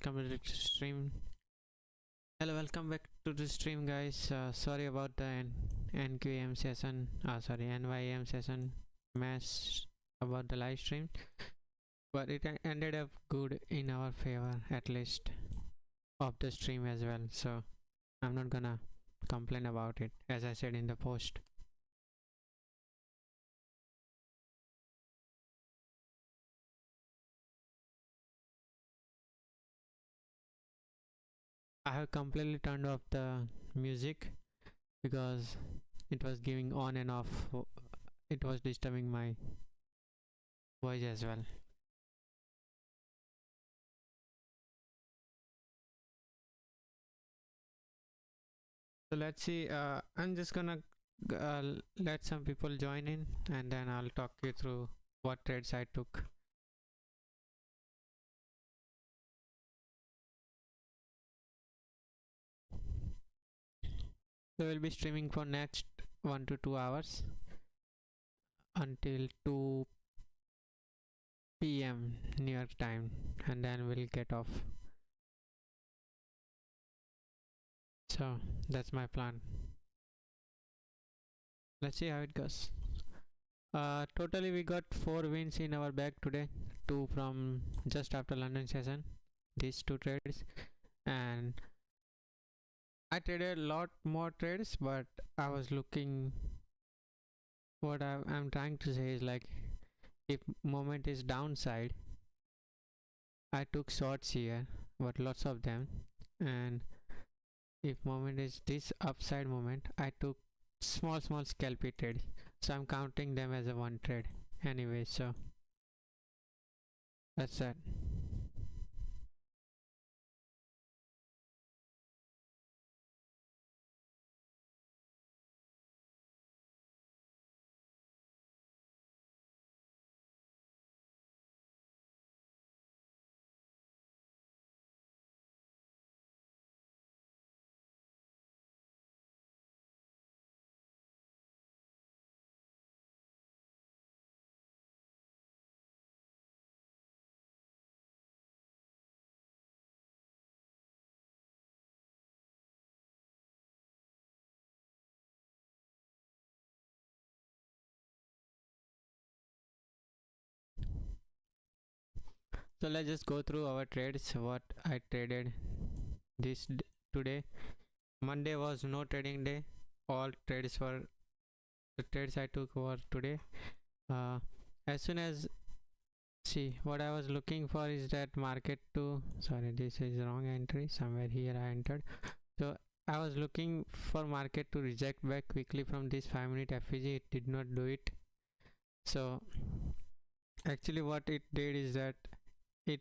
welcome to the stream. Hello, welcome back to the stream, guys. Sorry about the NQM session. Sorry, NYM session mess about the live stream, but it ended up good in our favor, at least of the stream as well. So I'm not gonna complain about it, as I said in the post. I have completely turned off the music because it was giving on and off. It was disturbing my voice as well. So let's see. I'm just gonna let some people join in, and then I'll talk you through what trades I took. So we'll be streaming for next 1 to 2 hours until 2 p.m. New York time, and then we'll get off. So that's my plan. Let's see how it goes. Totally we got 4 wins in our bag today, 2 from just after London session, these 2 trades, and I traded a lot more trades, but I was looking, what I'm trying to say is, like, if moment is downside, I took shorts here, but lots of them, and if moment is this upside moment, I took small scalpy trades. So I'm counting them as a one trade anyway. So that's that. So let's just go through our trades, what I traded this today. Monday was no trading day. All trades were, the trades I took were today. As soon as, see, what I was looking for is that market to, sorry, this is wrong entry, somewhere here I entered. So I was looking for market to reject back quickly from this 5-minute FVG. It did not do it. So actually what it did is that it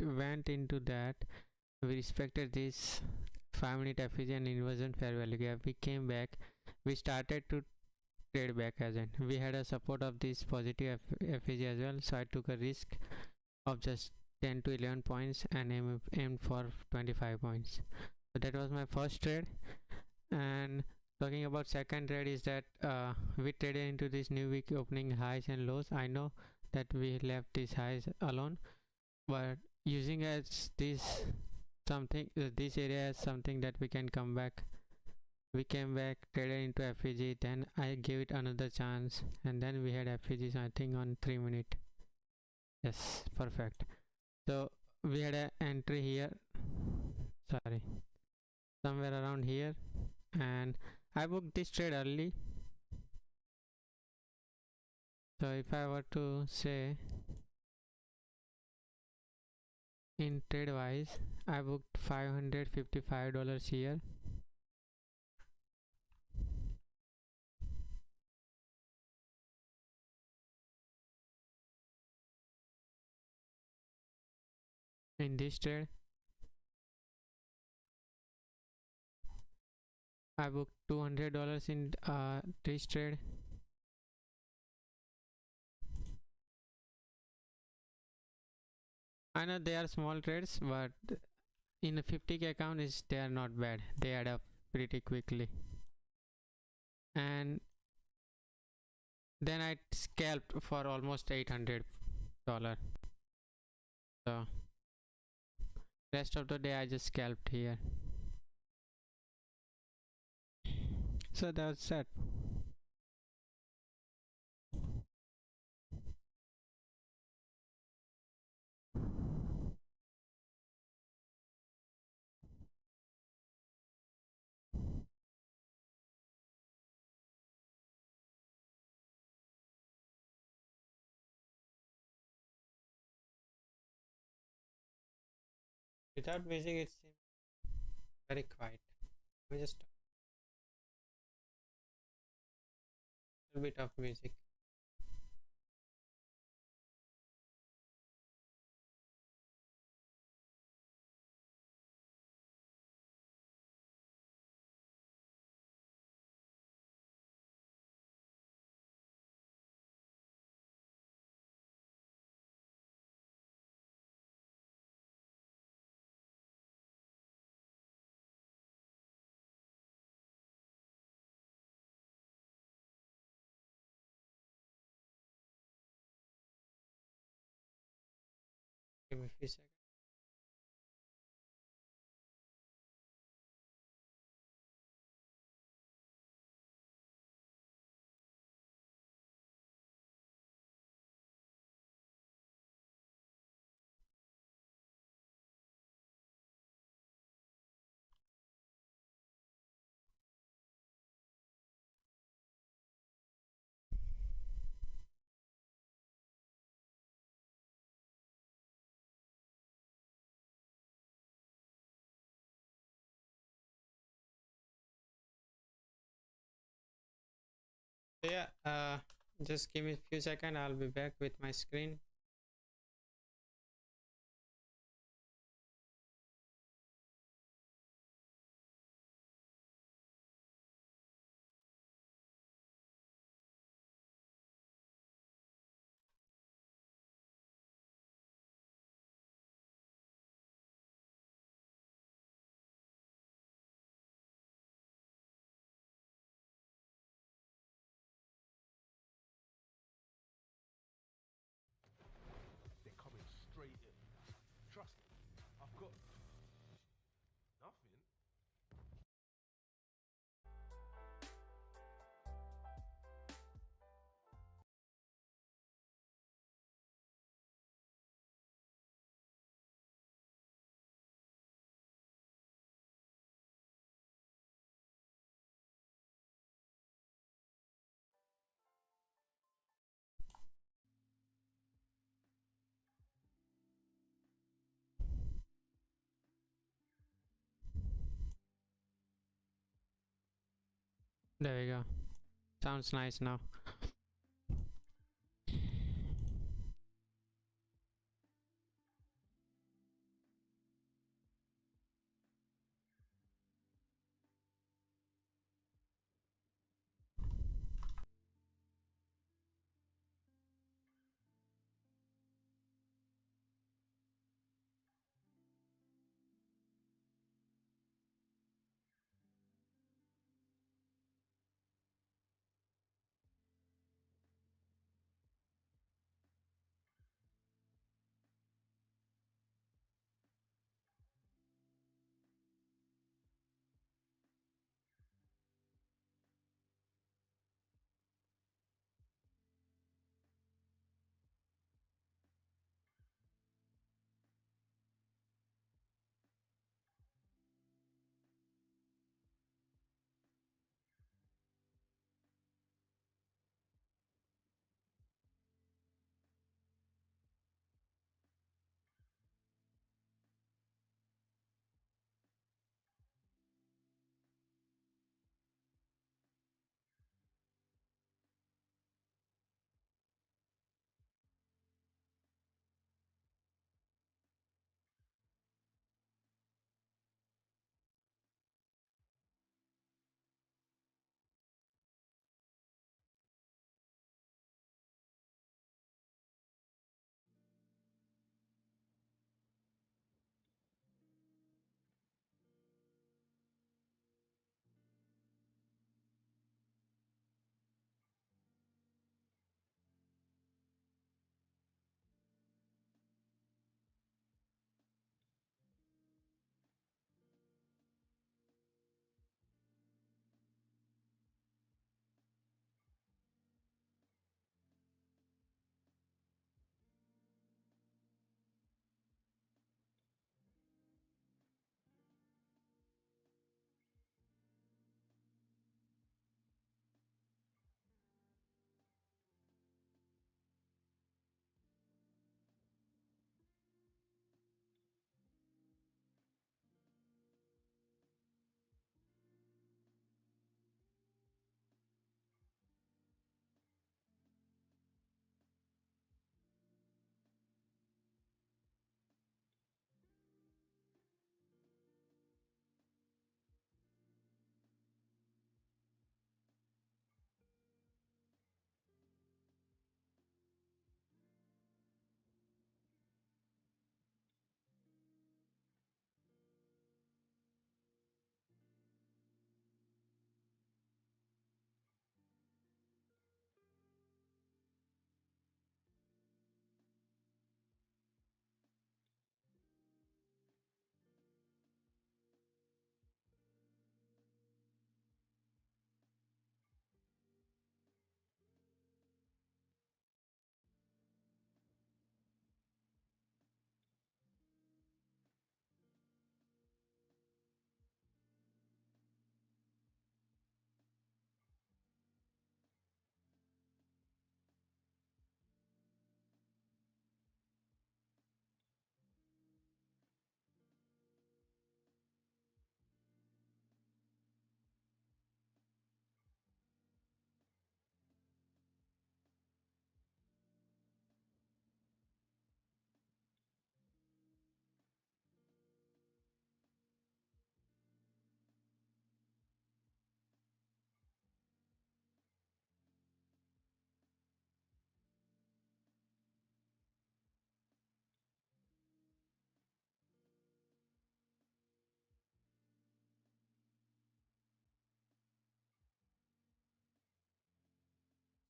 went into that, we respected this 5-minute FVG and inversion fair value gap. We came back, we started to trade back again. We had a support of this positive FVG as well, so I took a risk of just 10 to 11 points and aimed for 25 points. So that was my first trade. And talking about second trade is that we traded into this new week opening highs and lows. I know that we left these highs alone, but using as this something, this area as something that we can come back. We came back, traded into FVG, then I gave it another chance, and then we had FVGs, I think, on 3 minute. Yes, perfect. So we had an entry here, sorry, somewhere around here, and I booked this trade early. So if I were to say in trade wise, I booked $555 here. In this trade, I booked $200 in this trade. I know they are small trades, but in a 50k account they are not bad. They add up pretty quickly. And then I scalped for almost $800. So Rest of the day I just scalped here. So that's it. Without music it seems very quiet. We just a bit of music. Give me a few seconds. So yeah, just give me a few seconds. I'll be back with my screen. They're coming straight in. Trust me, I've got nothing. There we go. Sounds nice now.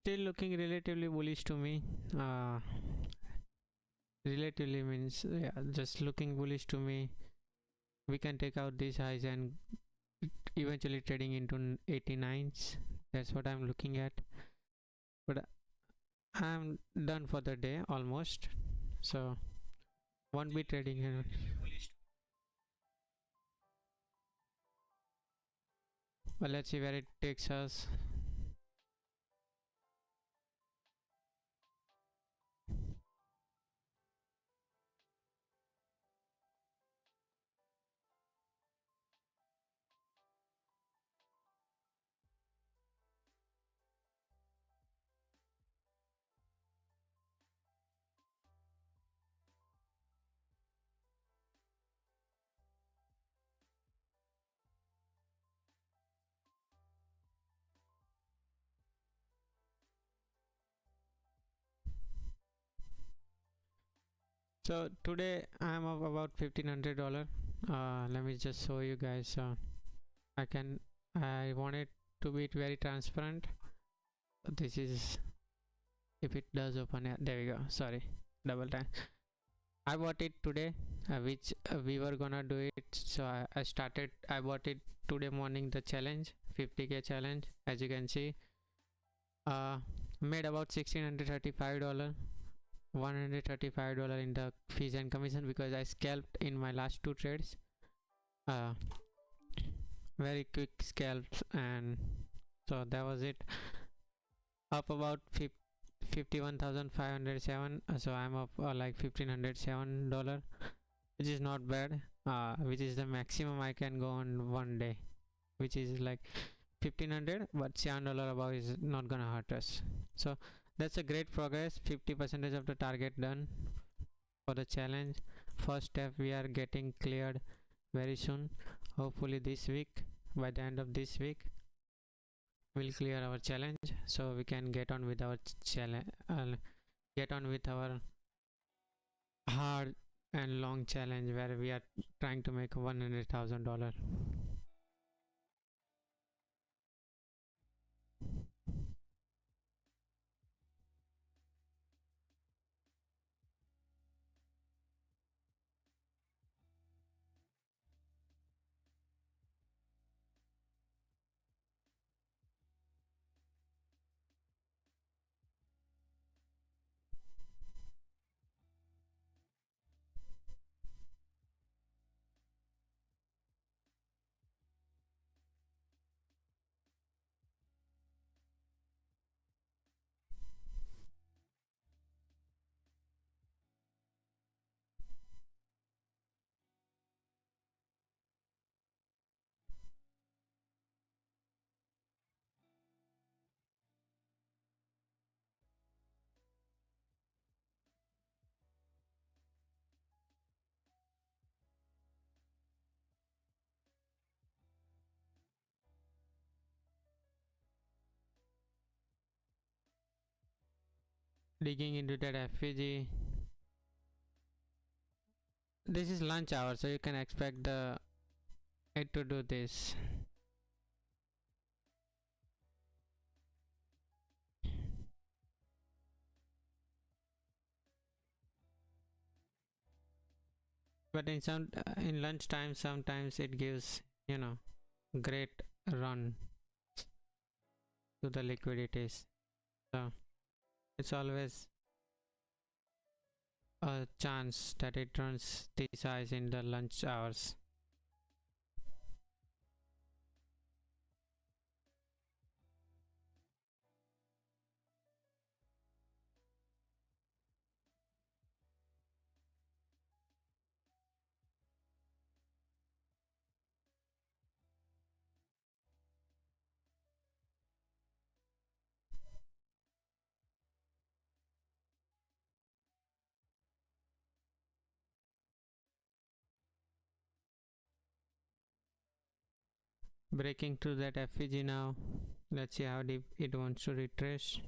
still looking relatively bullish to me. Relatively means yeah, just looking bullish to me. We can take out these highs and eventually trading into 89s. That's what I'm looking at. But I'm done for the day almost, so won't be trading here. But let's see where it takes us. So today I'm up about $1,500. Let me just show you guys. I want it to be very transparent. This is, if it does open, yeah, there we go. Sorry, double time. I bought it today, which we were gonna do it. So I bought it today morning, the challenge, 50k challenge. As you can see, made about $1,635. $135 in the fees and commission because I scalped in my last two trades. Very quick scalps, and so that was it. Up about 51,507. So I'm up like $1,507, which is not bad. Which is the maximum I can go on one day, which is like 1,500, but $7 above is not gonna hurt us. So that's a great progress. 50% of the target done for the challenge. First step we are getting cleared very soon. Hopefully this week, by the end of this week, we'll clear our challenge, so we can get on with our challenge. Get on with our hard and long challenge where we are trying to make $100,000. Digging into that FVG. This is lunch hour, so you can expect it to do this. But in lunch time, sometimes it gives, great run to the liquidities. So it's always a chance that it runs this size in the lunch hours. Breaking through that FVG now. Let's see how deep it wants to retrace.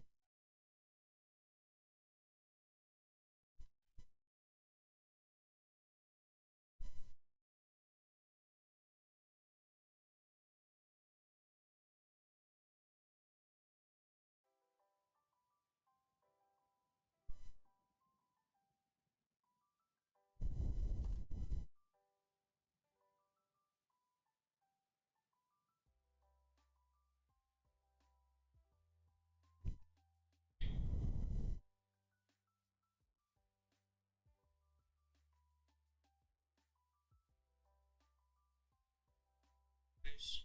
trades.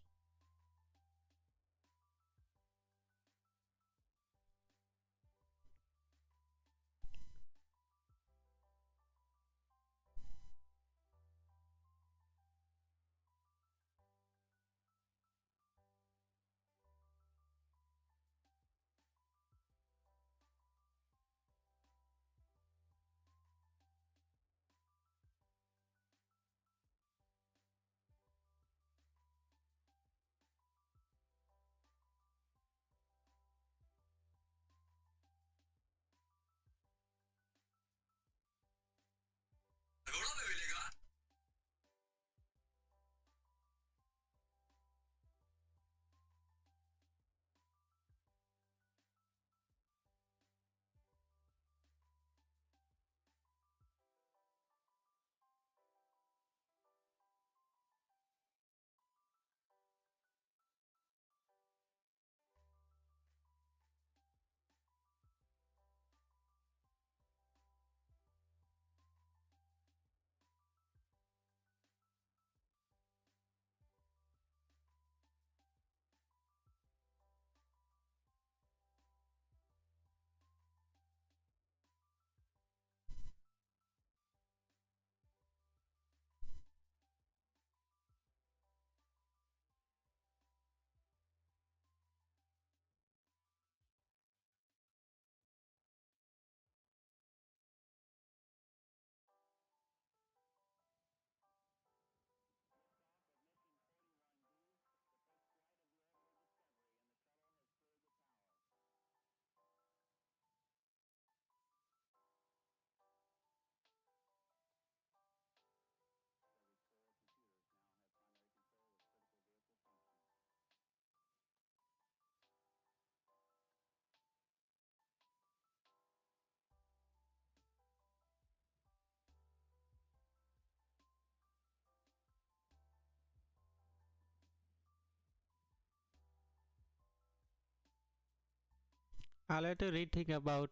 I'll have to rethink about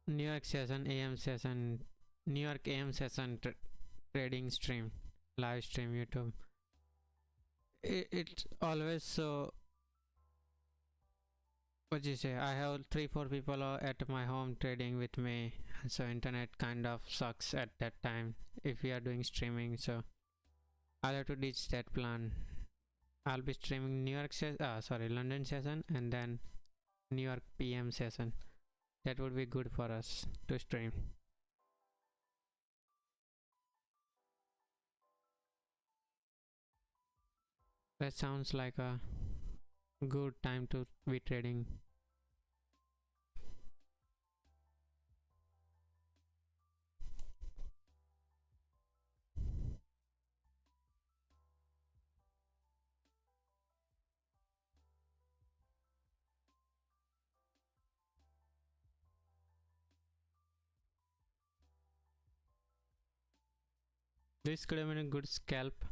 New York session, AM session, New York AM session trading stream, live stream, YouTube. It's always so. What you say? I have 3-4 people at my home trading with me, so internet kind of sucks at that time if we are doing streaming. So I'll have to ditch that plan. I'll be streaming London session and then New York PM session. That would be good for us to stream. That sounds like a good time to be trading. This could have been a good scalp.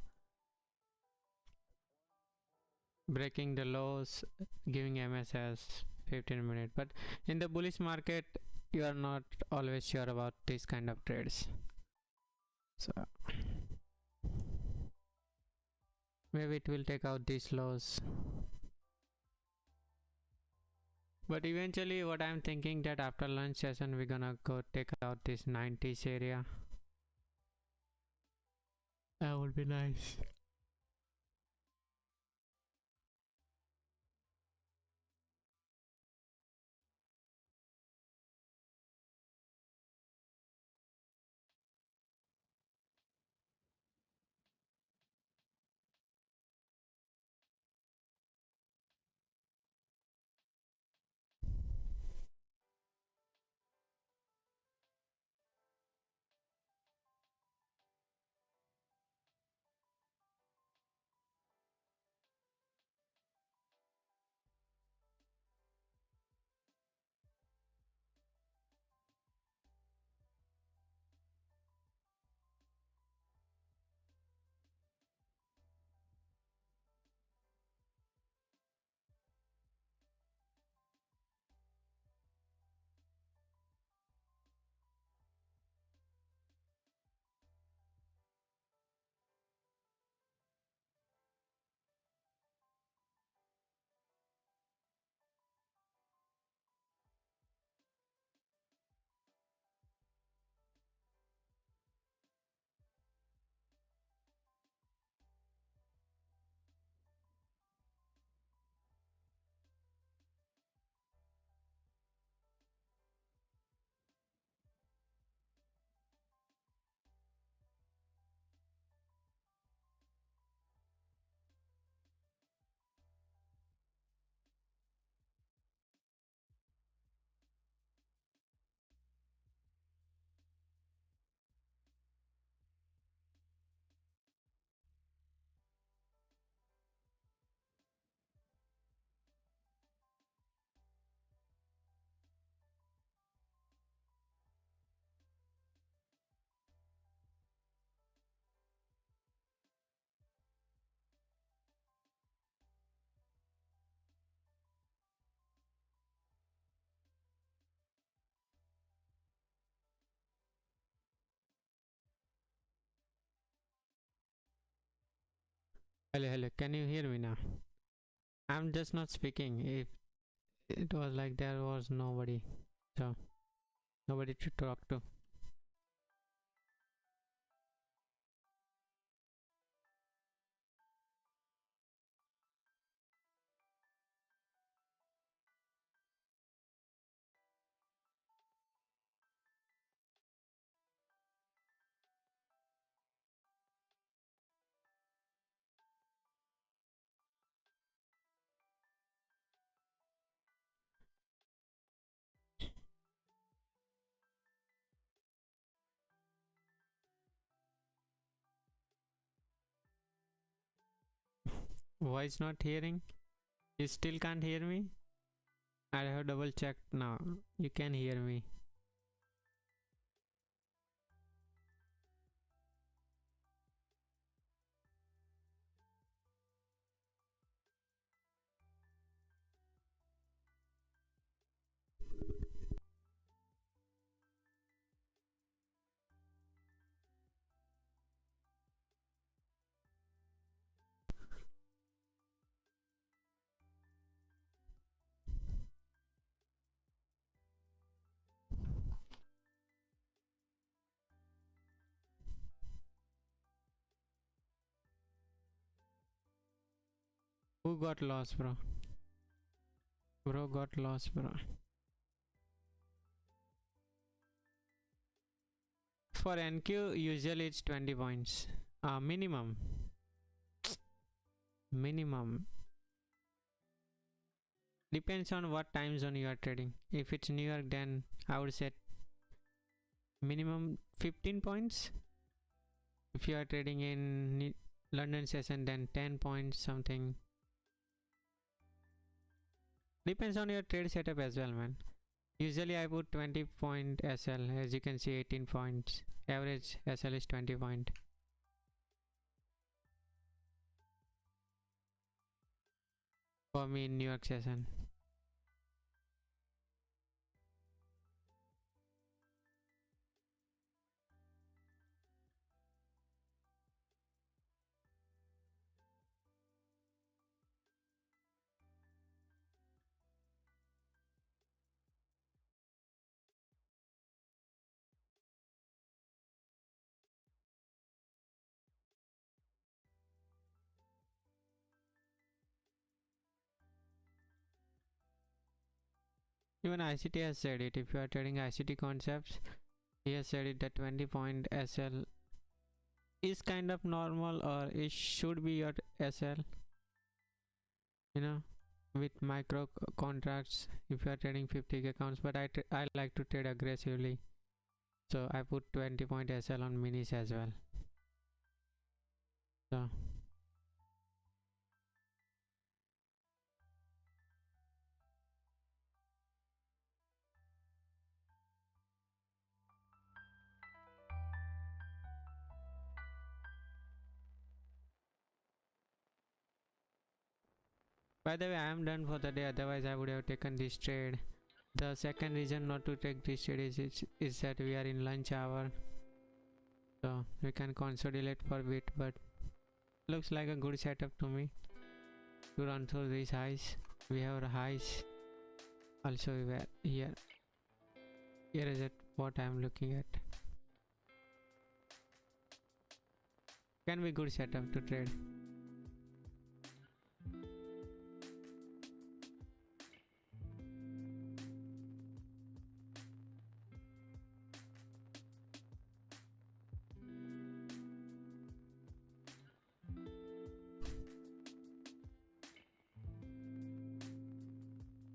Breaking the lows, giving MSS 15 minutes. But in the bullish market, you are not always sure about this kind of trades. So maybe it will take out these lows. But eventually what I'm thinking that after lunch session we're gonna go take out this 90s area. That would be nice. Hello, can you hear me now? I'm just not speaking. If it was like there was nobody, so nobody to talk to. Voice not hearing? You still can't hear me? I have double checked now. You can hear me. Who got lost, bro? Bro got lost, bro. For NQ, usually it's 20 points. Minimum. Minimum. Depends on what time zone you are trading. If it's New York, then I would say minimum 15 points. If you are trading in London session, then 10 points something. Depends on your trade setup as well, man. Usually I put 20 point SL. As you can see, 18 points. Average SL is 20 point. For me in New York session. Even ICT has said it. If you are trading ICT concepts, he has said it that 20 point SL is kind of normal, or it should be your SL. You know, with micro contracts, if you are trading 50k accounts. But I like to trade aggressively, so I put 20 point SL on minis as well. So by the way, I am done for the day. Otherwise, I would have taken this trade. The second reason not to take this trade is that we are in lunch hour, so we can consolidate for a bit. But looks like a good setup to me to run through these highs. We have highs. Also, we were here. Here is it. What I am looking at. Can be good setup to trade.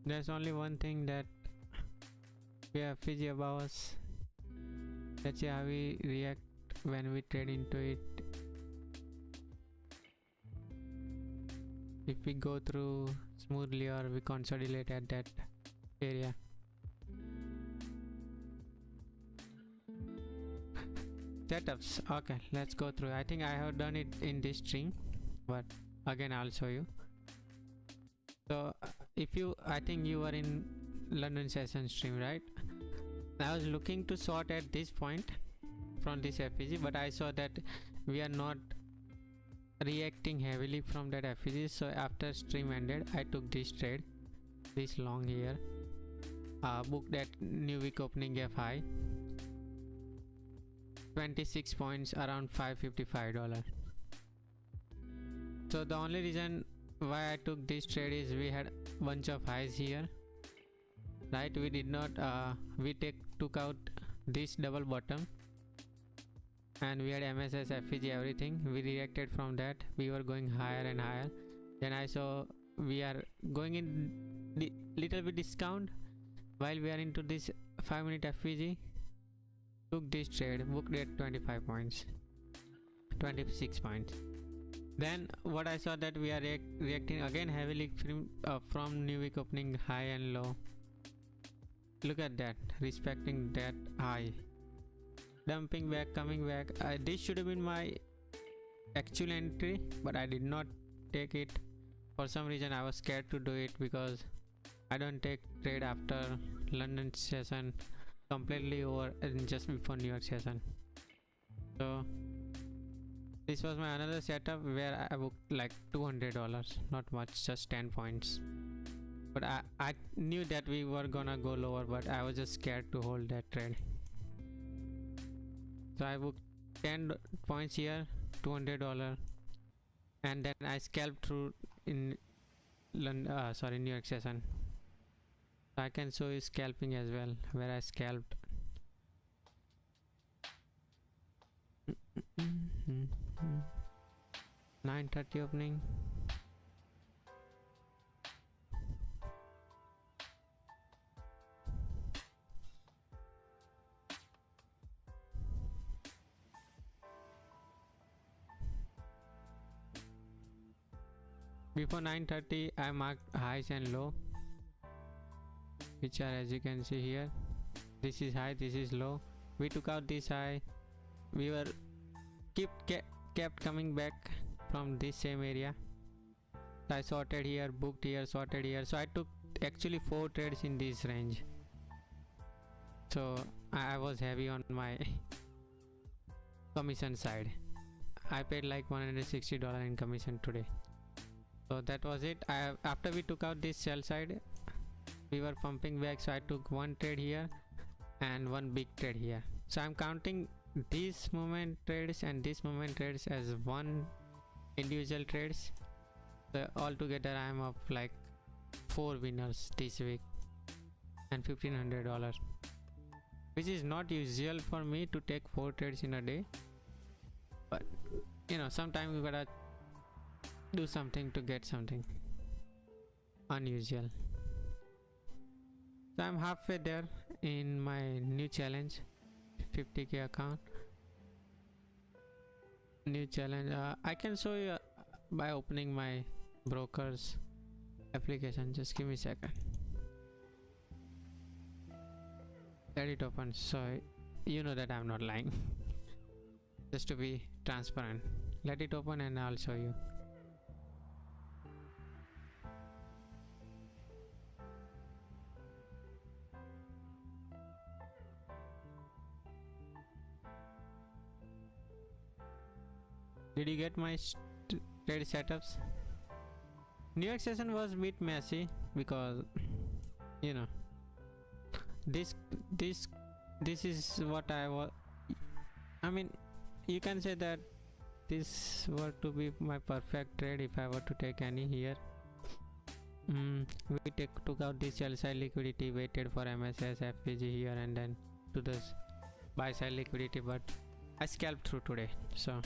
There's only one thing that we are fizzy about us. Let's see how we react when we trade into it. If we go through smoothly or we consolidate at that area. Setups. Okay, let's go through. I think I have done it in this stream, but again I'll show you. So if you, I think you were in London session stream, right? I was looking to sort at this point from this FPG, but I saw that we are not reacting heavily from that FEG. So after stream ended, I took this trade, this long here, booked at new week opening gap high, 26 points, around $555. So the only reason why I took this trade is we had bunch of highs here, right? We did not we took out this double bottom, and we had MSS, FEG, everything. We reacted from that. We were going higher and higher. Then I saw we are going in little bit discount while we are into this 5-minute FEG. Took this trade, booked at 25 points, 26 points. Then what I saw that we are reacting again heavily from new week opening high and low. Look at that, respecting that high, dumping back, coming back. This should have been my actual entry, but I did not take it. For some reason I was scared to do it, because I don't take trade after London session, completely over and just before New York session. So this was my another setup where I booked like $200, not much, just 10 points. But I knew that we were gonna go lower, but I was just scared to hold that trade. So I booked 10 points here, $200, and then I scalped through in New York session. So I can show you scalping as well, where I scalped. 9:30 opening. Before 9:30 I marked highs and low, which are, as you can see here, this is high, this is low. We took out this high, we were kept coming back from this same area. I sorted here, booked here, sorted here. So I took actually 4 trades in this range. So I was heavy on my commission side. I paid like $160 in commission today. So that was it. After we took out this sell side, we were pumping back, so I took 1 trade here and 1 big trade here. So I'm counting these movement trades and this movement trades as 1 individual trades. So altogether I am up like 4 winners this week and $1,500, which is not usual for me to take 4 trades in a day. But you know, sometimes you gotta do something to get something unusual. So I'm halfway there in my new challenge, 50k account. New challenge. I can show you by opening my broker's application. Just give me a second. Let it open, so you know that I'm not lying. Just to be transparent. Let it open and I'll show you. Did you get my trade setups? New York session was a bit messy because, you know, this is what I was. I mean, you can say that this were to be my perfect trade if I were to take any here. We took out this sell side liquidity, waited for MSS, FPG here, and then to this buy side liquidity, but I scalped through today. So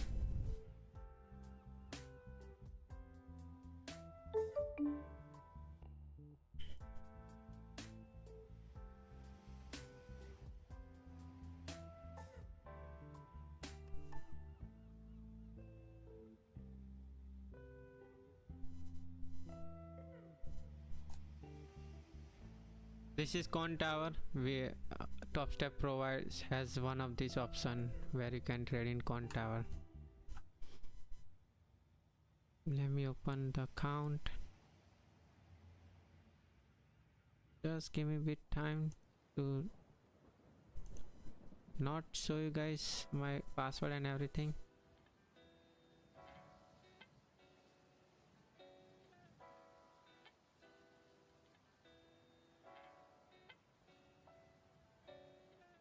this is Con Tower. We Topstep provides has one of these option where you can trade in Con Tower. Let me open the account. Just give me a bit time to not show you guys my password and everything.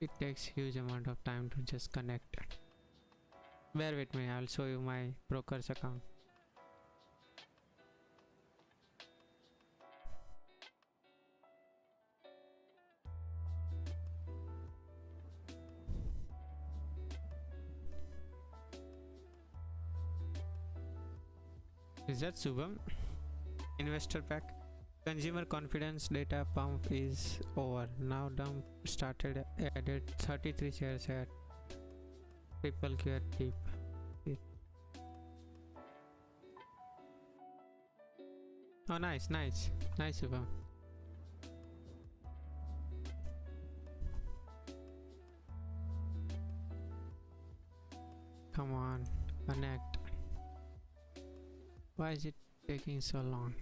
it takes huge amount of time to just connect. Bear with me, I'll show you my broker's account. Is that Subham? Investor pack. Consumer confidence data pump is over. Now dump started, added 33 shares at triple Q deep. Oh, nice Subham. Come on, connect. Why is it taking so long?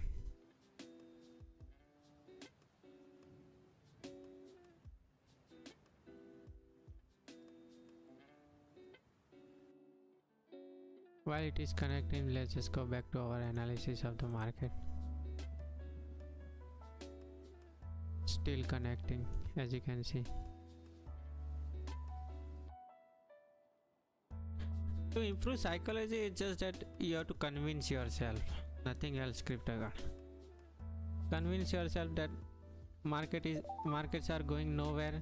While it is connecting, let's just go back to our analysis of the market. Still connecting, as you can see. To improve psychology, it's just that you have to convince yourself, nothing else, crypto. Convince yourself that markets are going nowhere.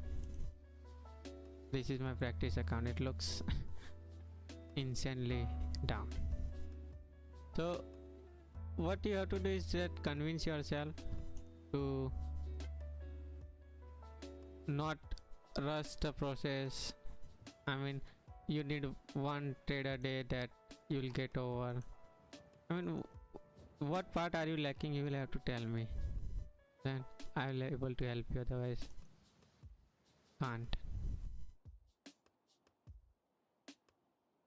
This is my practice account. It looks insanely down. So what you have to do is that convince yourself to not rush the process. I mean, you need one trade a day that you will get over. I mean, what part are you lacking? You will have to tell me, then I will be able to help you, otherwise can't.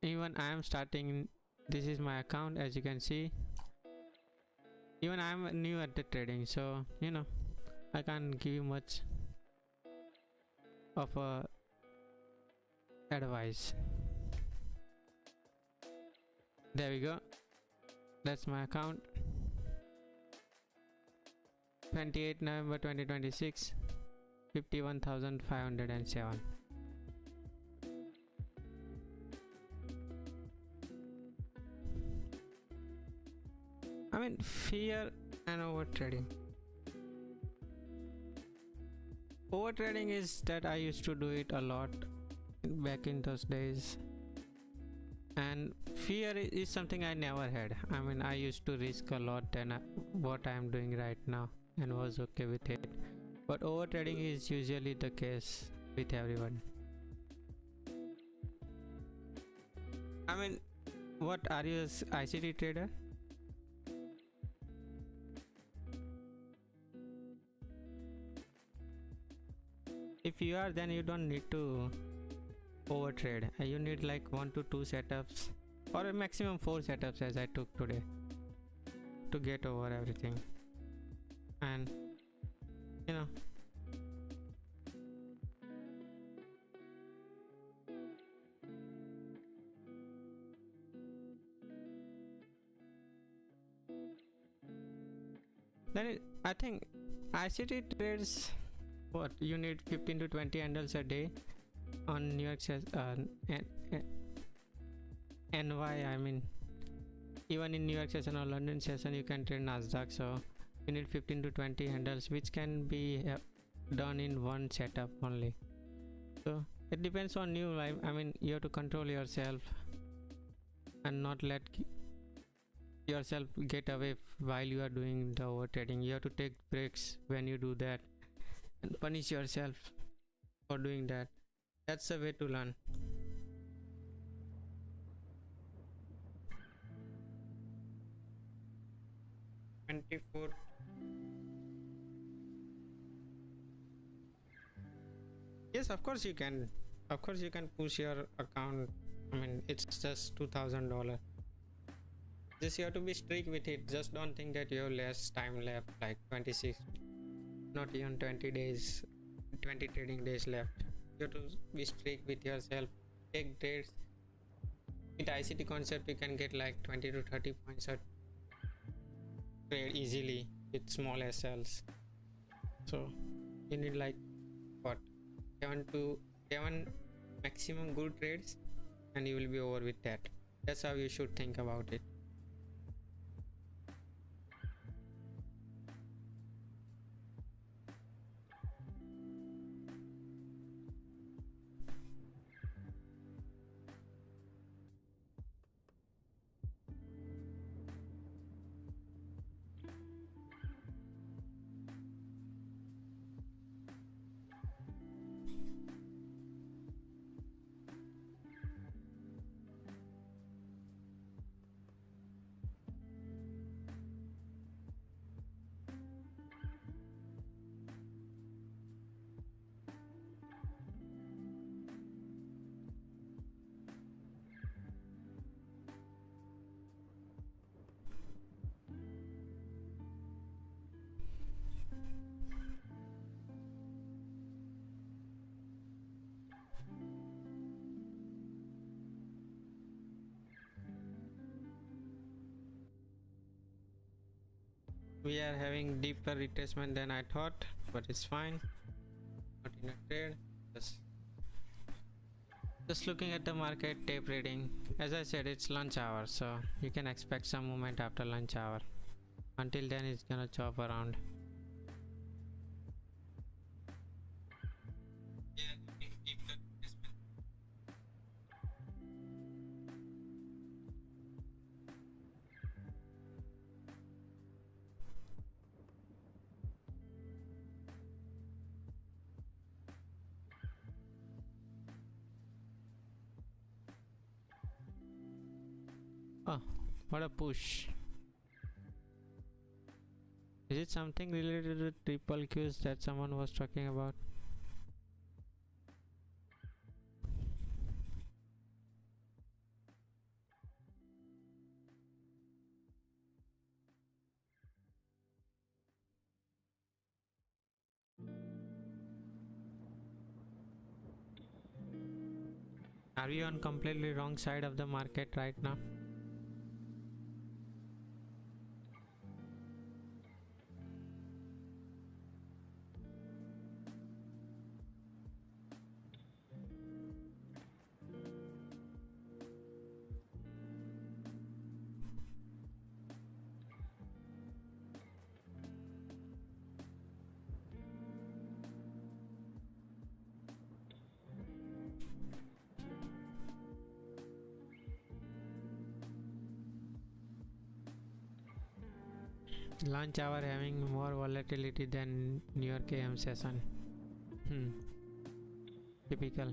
Even I am starting, this is my account, as you can see. Even I am new at the trading, so you know I can't give you much of a advice. There we go, that's my account. 28 November 2026, 51,507. I mean, fear and over trading. Over trading is that I used to do it a lot back in those days, and fear is something I never had. I mean, I used to risk a lot than what I am doing right now and was okay with it, but over trading is usually the case with everyone. I mean, what are you, ICT trader? If you are, then you don't need to over trade. You need like 1 to 2 setups or a maximum 4 setups, as I took today, to get over everything. And you know, then I think ICT trades, what you need 15 to 20 handles a day on New York NY. I mean, even in New York session or London session you can trade Nasdaq, so you need 15 to 20 handles, which can be done in one setup only. So it depends on you. I mean, you have to control yourself and not let yourself get away while you are doing the over trading. You have to take breaks when you do that and punish yourself for doing that. That's the way to learn. $24. Yes, of course you can. Of course you can push your account. I mean, it's just $2,000. Just you have to be strict with it. Just don't think that you have less time left, like 26, not even 20 days, 20 trading days left. You have to be strict with yourself. Take trades. With ICT concept, you can get like 20 to 30 points a trade easily with small SLs. So you need like what, 7 to 7 maximum good trades and you will be over with that. That's how you should think about it. We are having deeper retracement than I thought, but it's fine. Not in a trade. Just looking at the market tape reading. As I said, it's lunch hour, so you can expect some movement after lunch hour. Until then, it's gonna chop around. Oh, what a push. Is it something related to triple Qs that someone was talking about? Are we on completely wrong side of the market right now? Lunch hour having more volatility than New York AM session. Typical.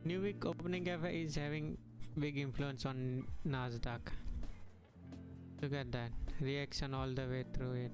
New week opening cafe is having big influence on Nasdaq. Look at that reaction all the way through it.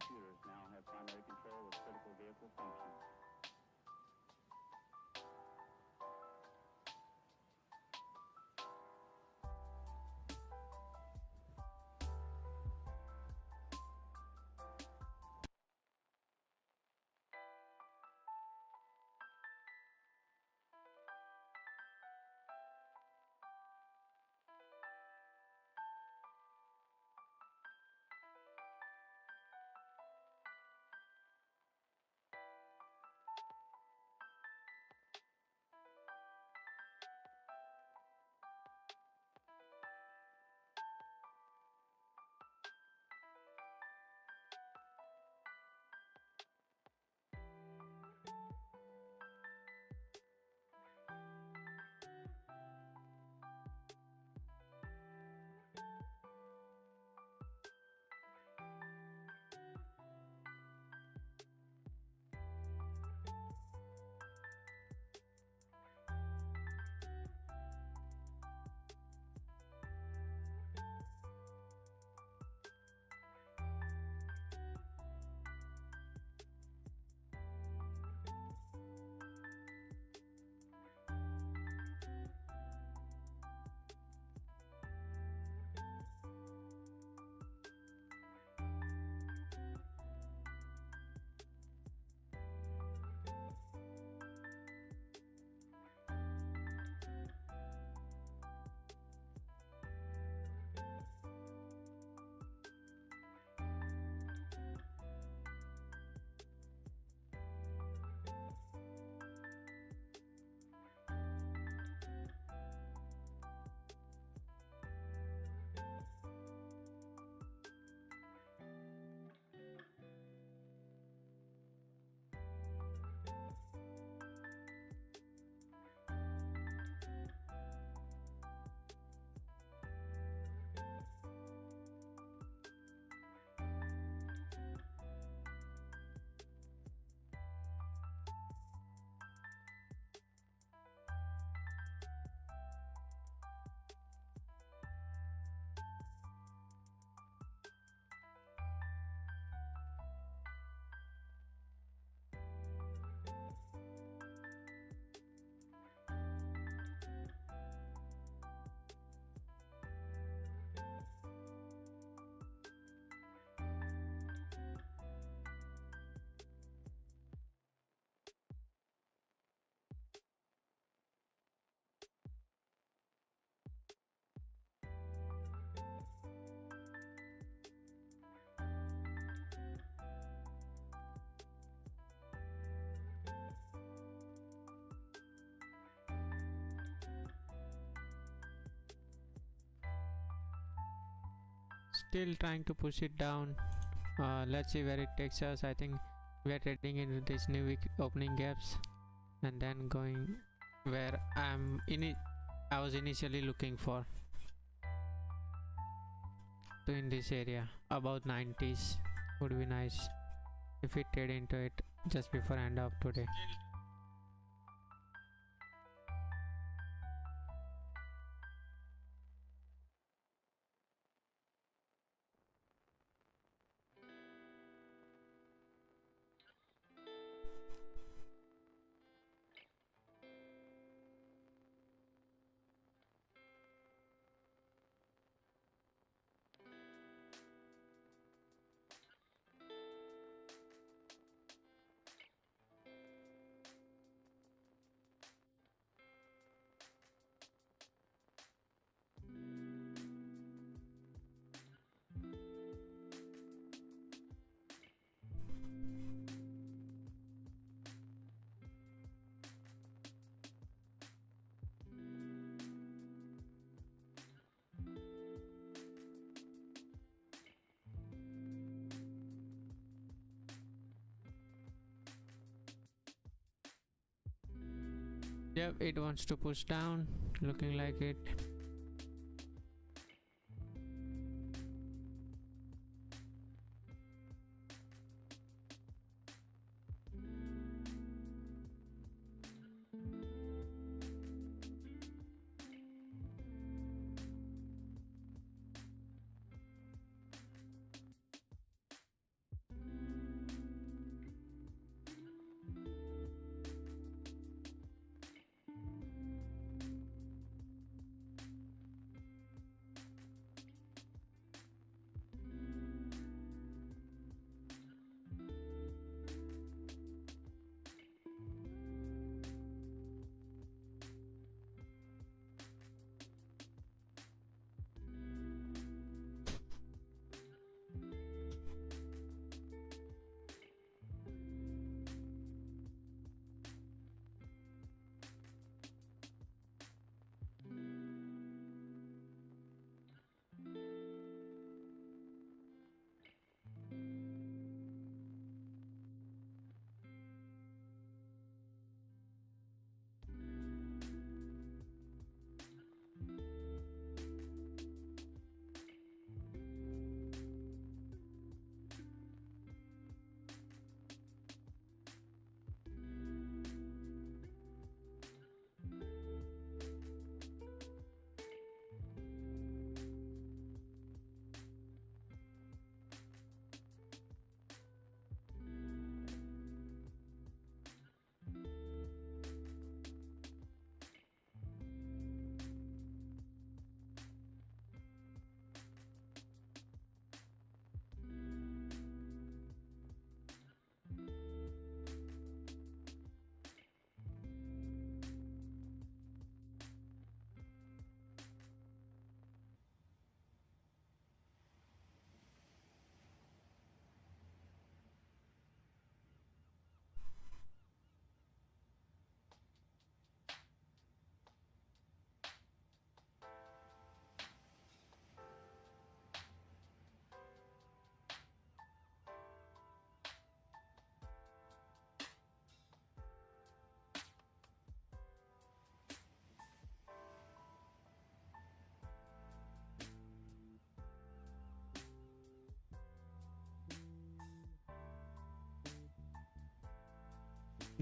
computers now have primary control of critical vehicle functions. Still trying to push it down. Let's see where it takes us. I think we are trading into this new week opening gaps and then going where I was initially looking for, to in this area about 90s would be nice if we trade into it just before end of today. Yep, it wants to push down, looking like it.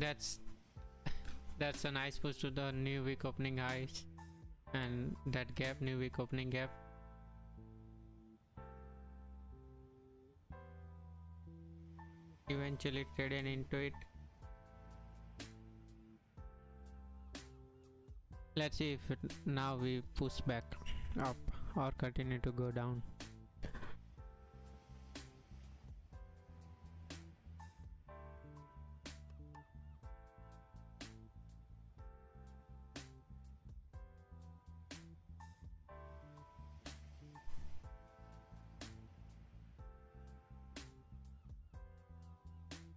That's that's a nice push to the new week opening highs and that gap, new week opening gap. Eventually traded into it. Let's see if now we push back up or continue to go down.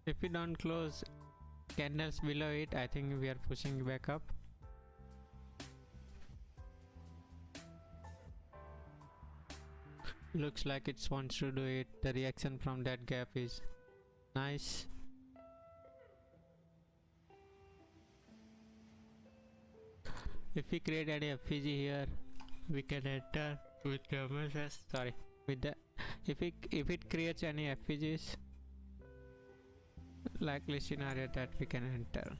If we don't close candles below it, I think we are pushing back up. Looks like it wants to do it. The reaction from that gap is nice. If we create any FPG here, we can enter with the message. Sorry, with the if it creates any FPGs, likely scenario that we can enter.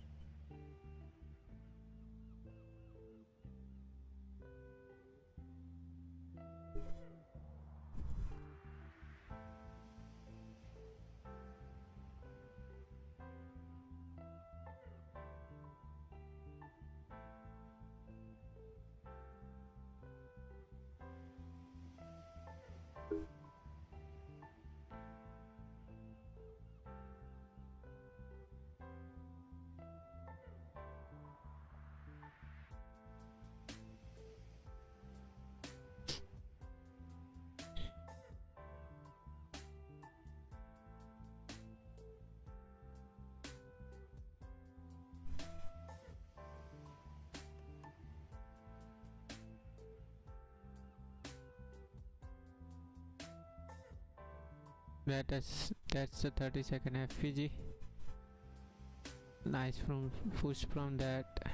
That's the 30-second FPG. Nice from push from that.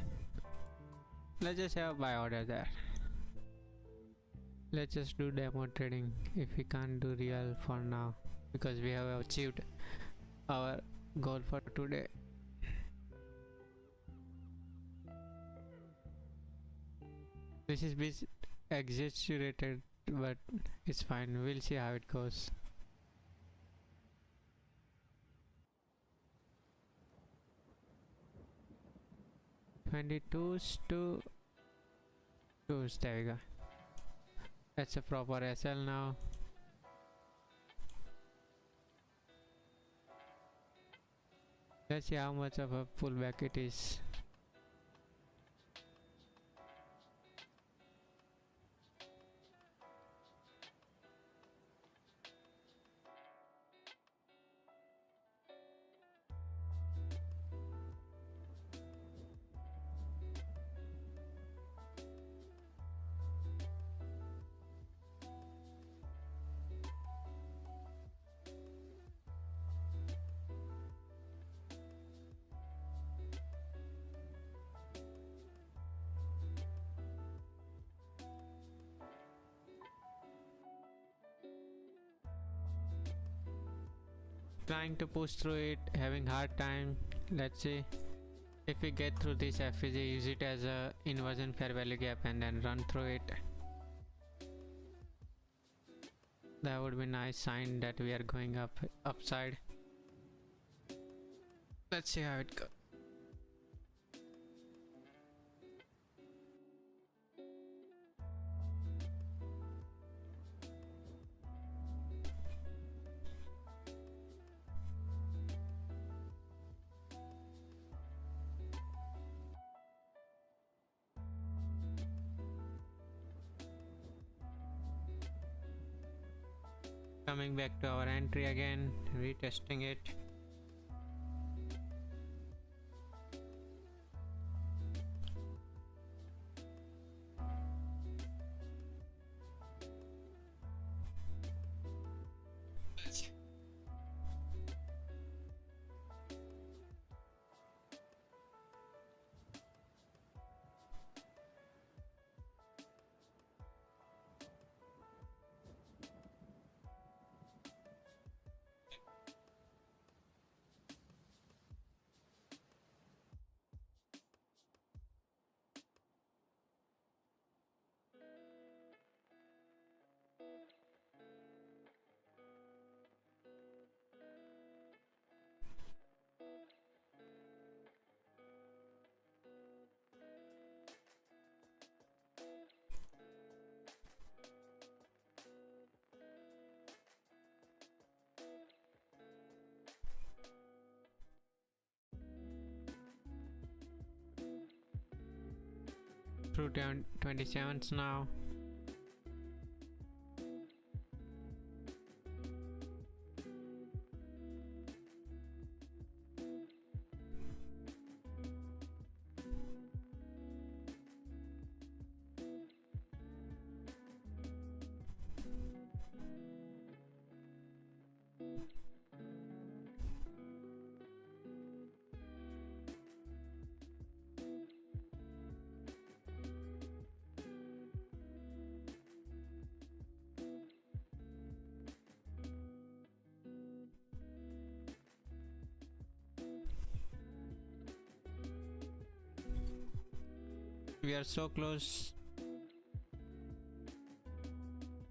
Let's just have a buy order there. Let's just do demo trading if we can't do real for now, because we have achieved our goal for today. This is bit exaggerated, but it's fine. We'll see how it goes. $22s to $2s. There we go. That's a proper SL now. Let's see how much of a pullback it is. Trying to push through it, having hard time. Let's see if we get through this FPG, use it as a inversion fair value gap and then run through it. That would be a nice sign that we are going upside. Let's see how it goes. Coming back to our entry again, retesting it. through 27s now. We are so close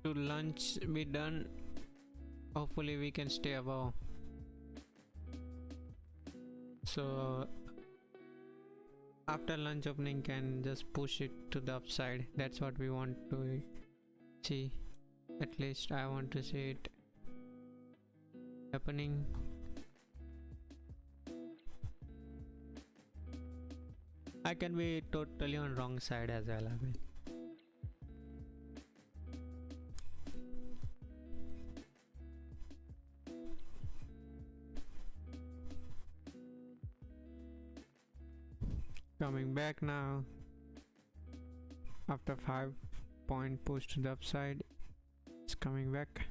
to lunch be done. Hopefully we can stay above. So after lunch opening can just push it to the upside. That's what we want to see. At least I want to see it happening. I can be totally on wrong side as well. I mean. Coming back now after 5-point push to the upside. It's coming back.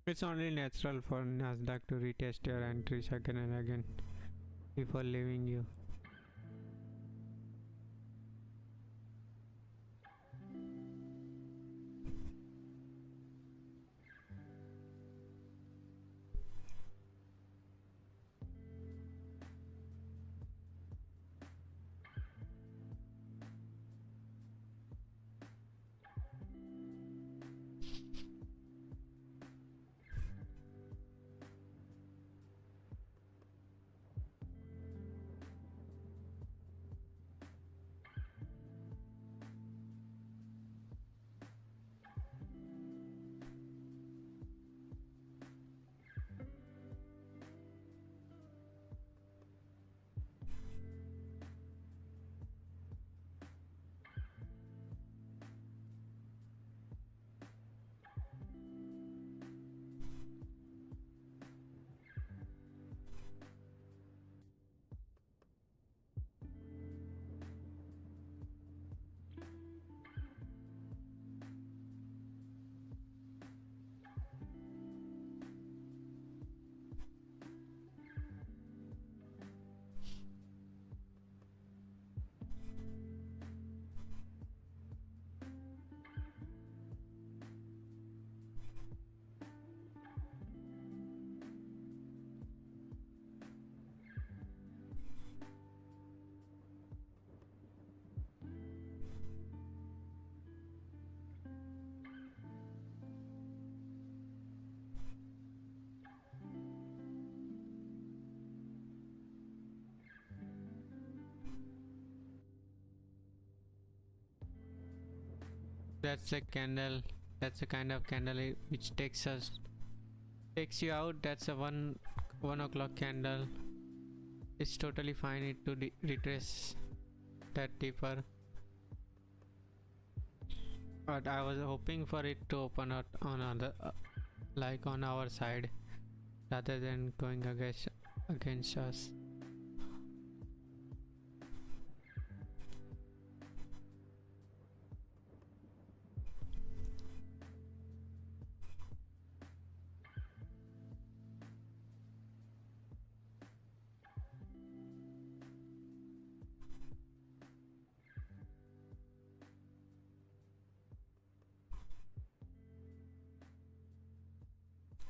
It's only natural for Nasdaq to retest your entries again and again before leaving you. That's a candle. That's a kind of candle which takes you out. That's a 1 o'clock candle. It's totally fine it to retrace that deeper, but I was hoping for it to open up on other like on our side rather than going against us.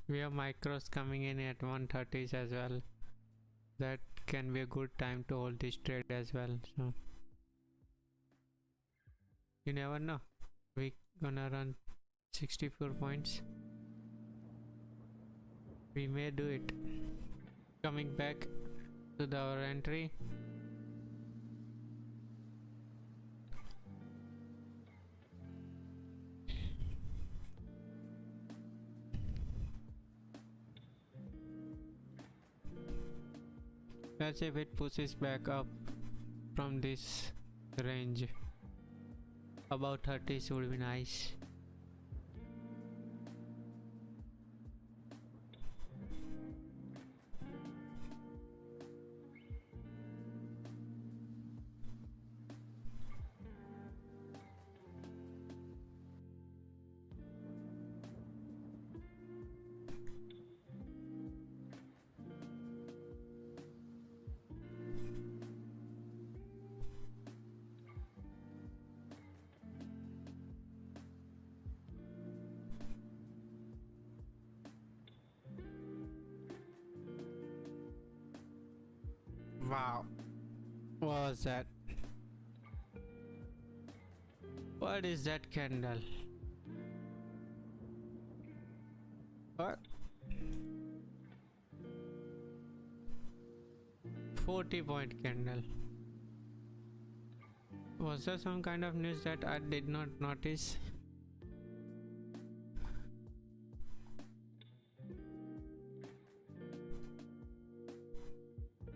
We have micros coming in at 130s as well. That can be a good time to hold this trade as well. So you never know. We gonna run 64 points. We may do it. Coming back to our entry. Let's see if it pushes back up from this range. About 30 would be nice. Wow. What was that? What is that candle? What? 40-point candle. Was there some kind of news that I did not notice?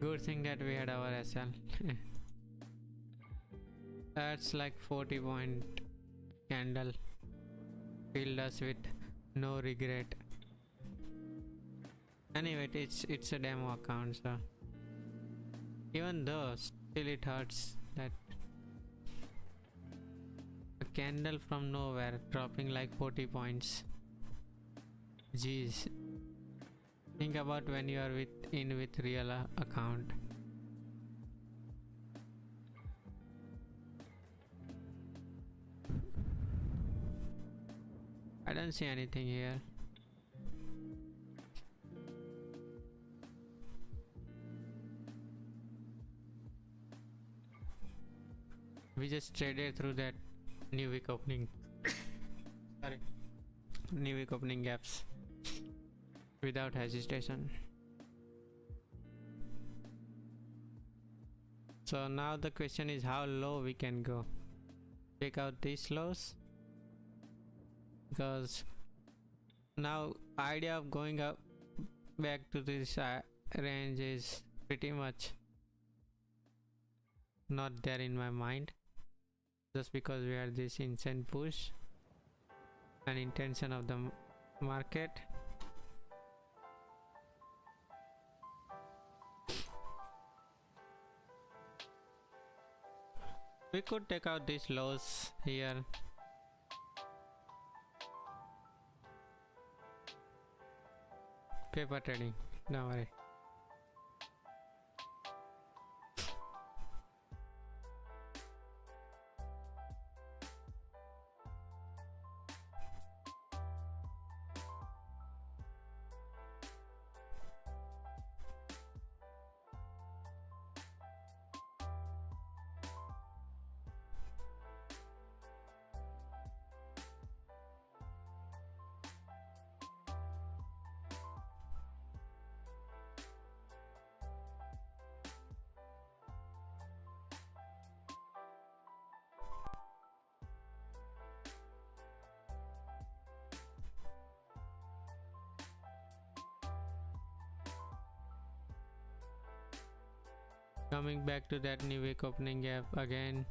Good thing that we had our SL. That's like 40-point candle. Filled us with no regret. Anyway, it's a demo account, so even though still it hurts that a candle from nowhere dropping like 40 points. Jeez. Think about when you are with real account. I don't see anything here. We just traded through that new week opening. Sorry. New week opening gaps without hesitation. So now the question is how low we can go. Check out these lows, because now idea of going up back to this range is pretty much not there in my mind, just because we had this insane push and intention of the market. We could take out these lows here. Paper trading, don't worry. Coming back to that new week opening gap again.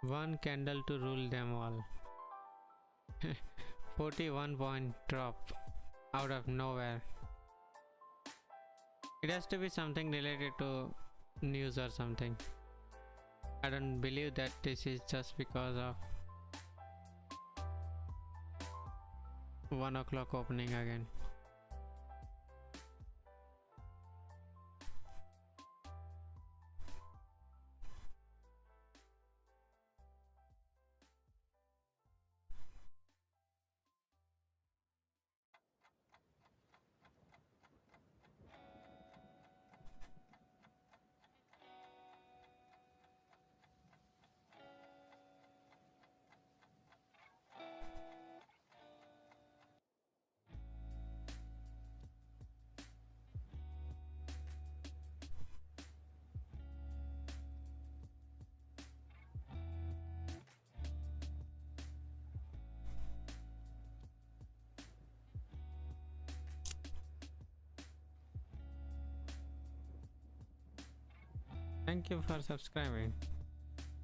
One candle to rule them all. 41-point drop out of nowhere. It has to be something related to news or something. I don't believe that this is just because of 1 o'clock opening again. Thank you for subscribing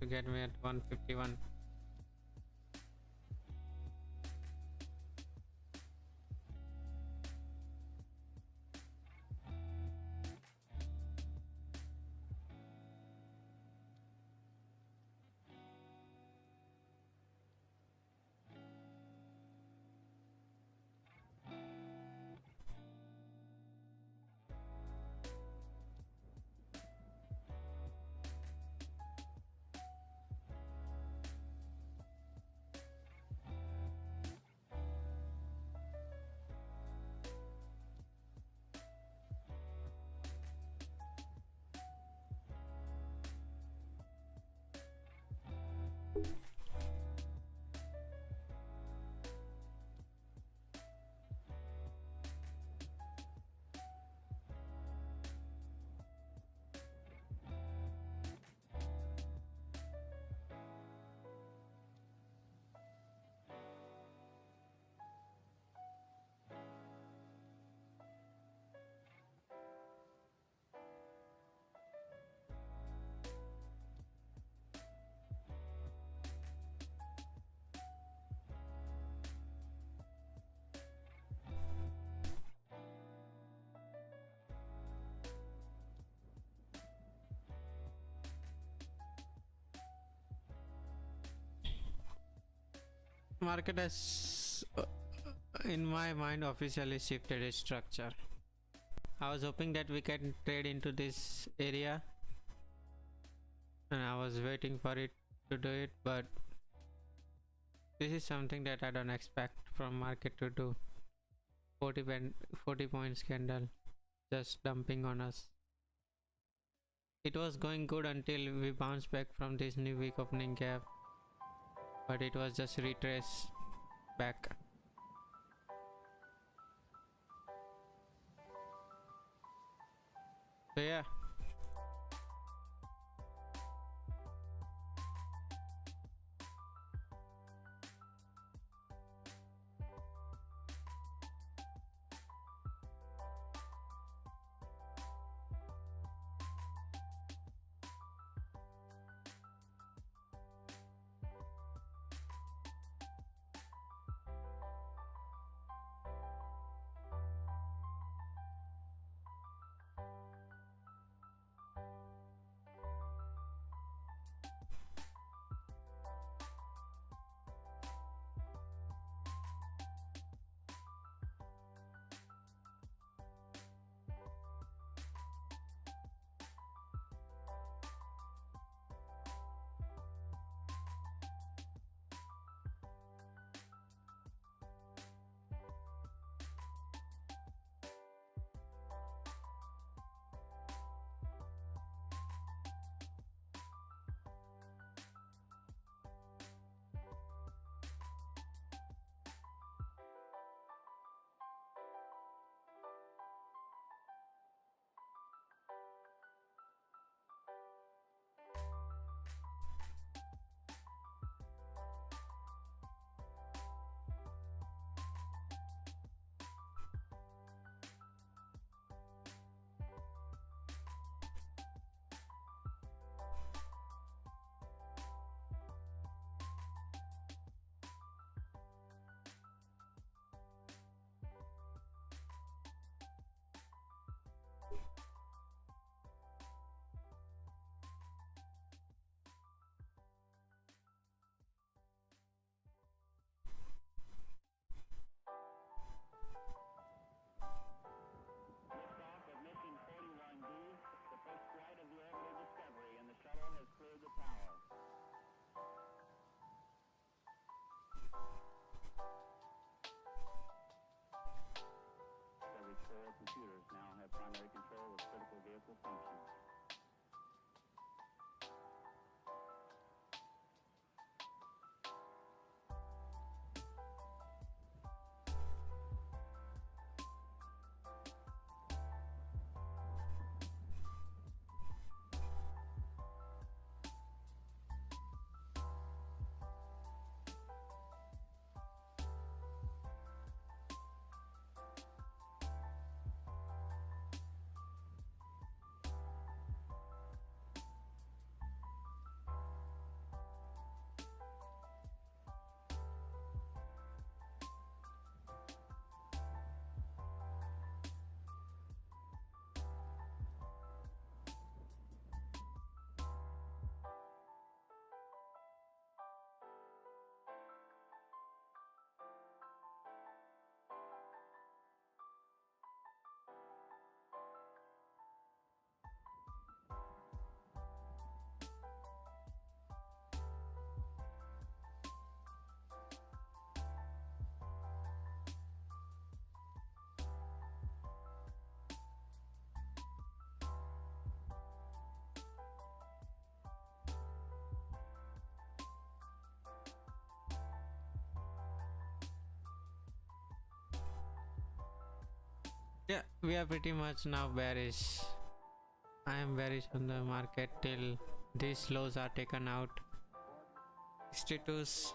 to get me at 151. Market has in my mind officially shifted its structure. I was hoping that we can trade into this area and I was waiting for it to do it, but this is something that I don't expect from market to do. 40 points candle just dumping on us. It was going good until we bounced back from this new week opening gap, but it was just retrace back. So yeah, Yeah, we are pretty much now bearish. I am bearish on the market till these lows are taken out. 62s.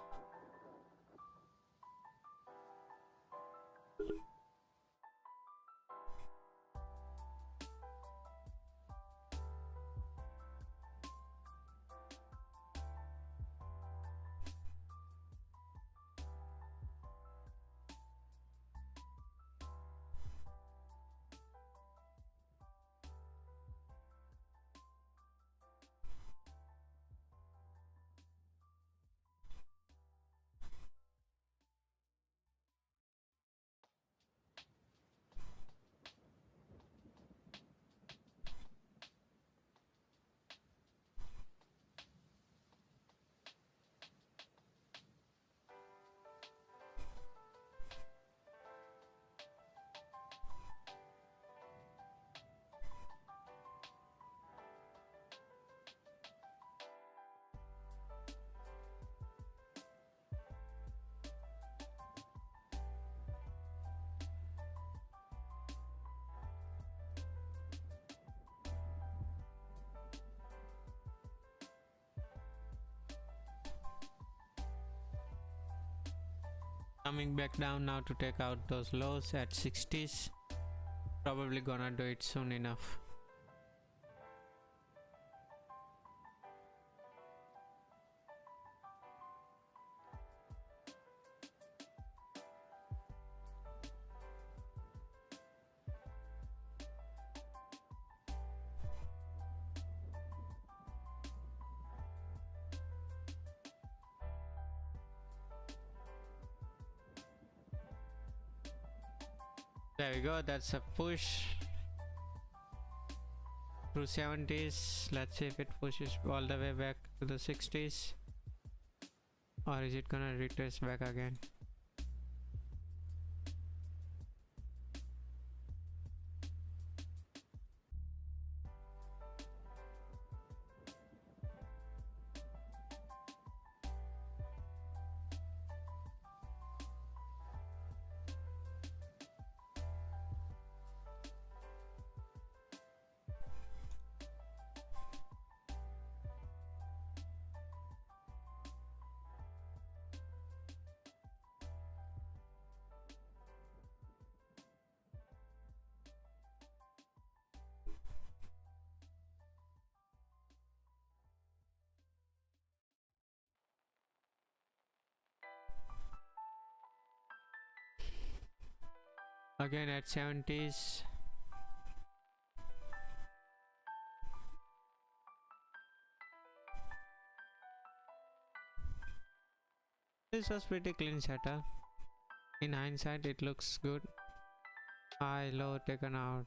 Coming back down now to take out those lows at 60s. Probably gonna do it soon enough. There we go, that's a push through 70s. Let's see if it pushes all the way back to the 60s, or is it gonna retrace back again? Again at 70s. This was pretty clean setup. In hindsight it looks good. High, low taken out.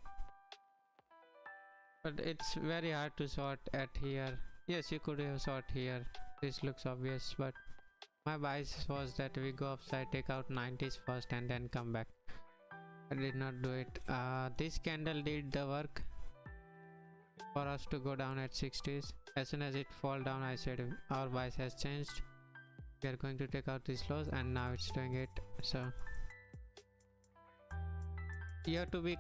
But it's very hard to sort at here. Yes, you could have sort here. This looks obvious, but my bias was that we go upside, take out 90s first and then come back. I did not do it. This candle did the work for us to go down at 60s. As soon as it fall down, I said our bias has changed. We are going to take out these lows, and now it's doing it. So you have to be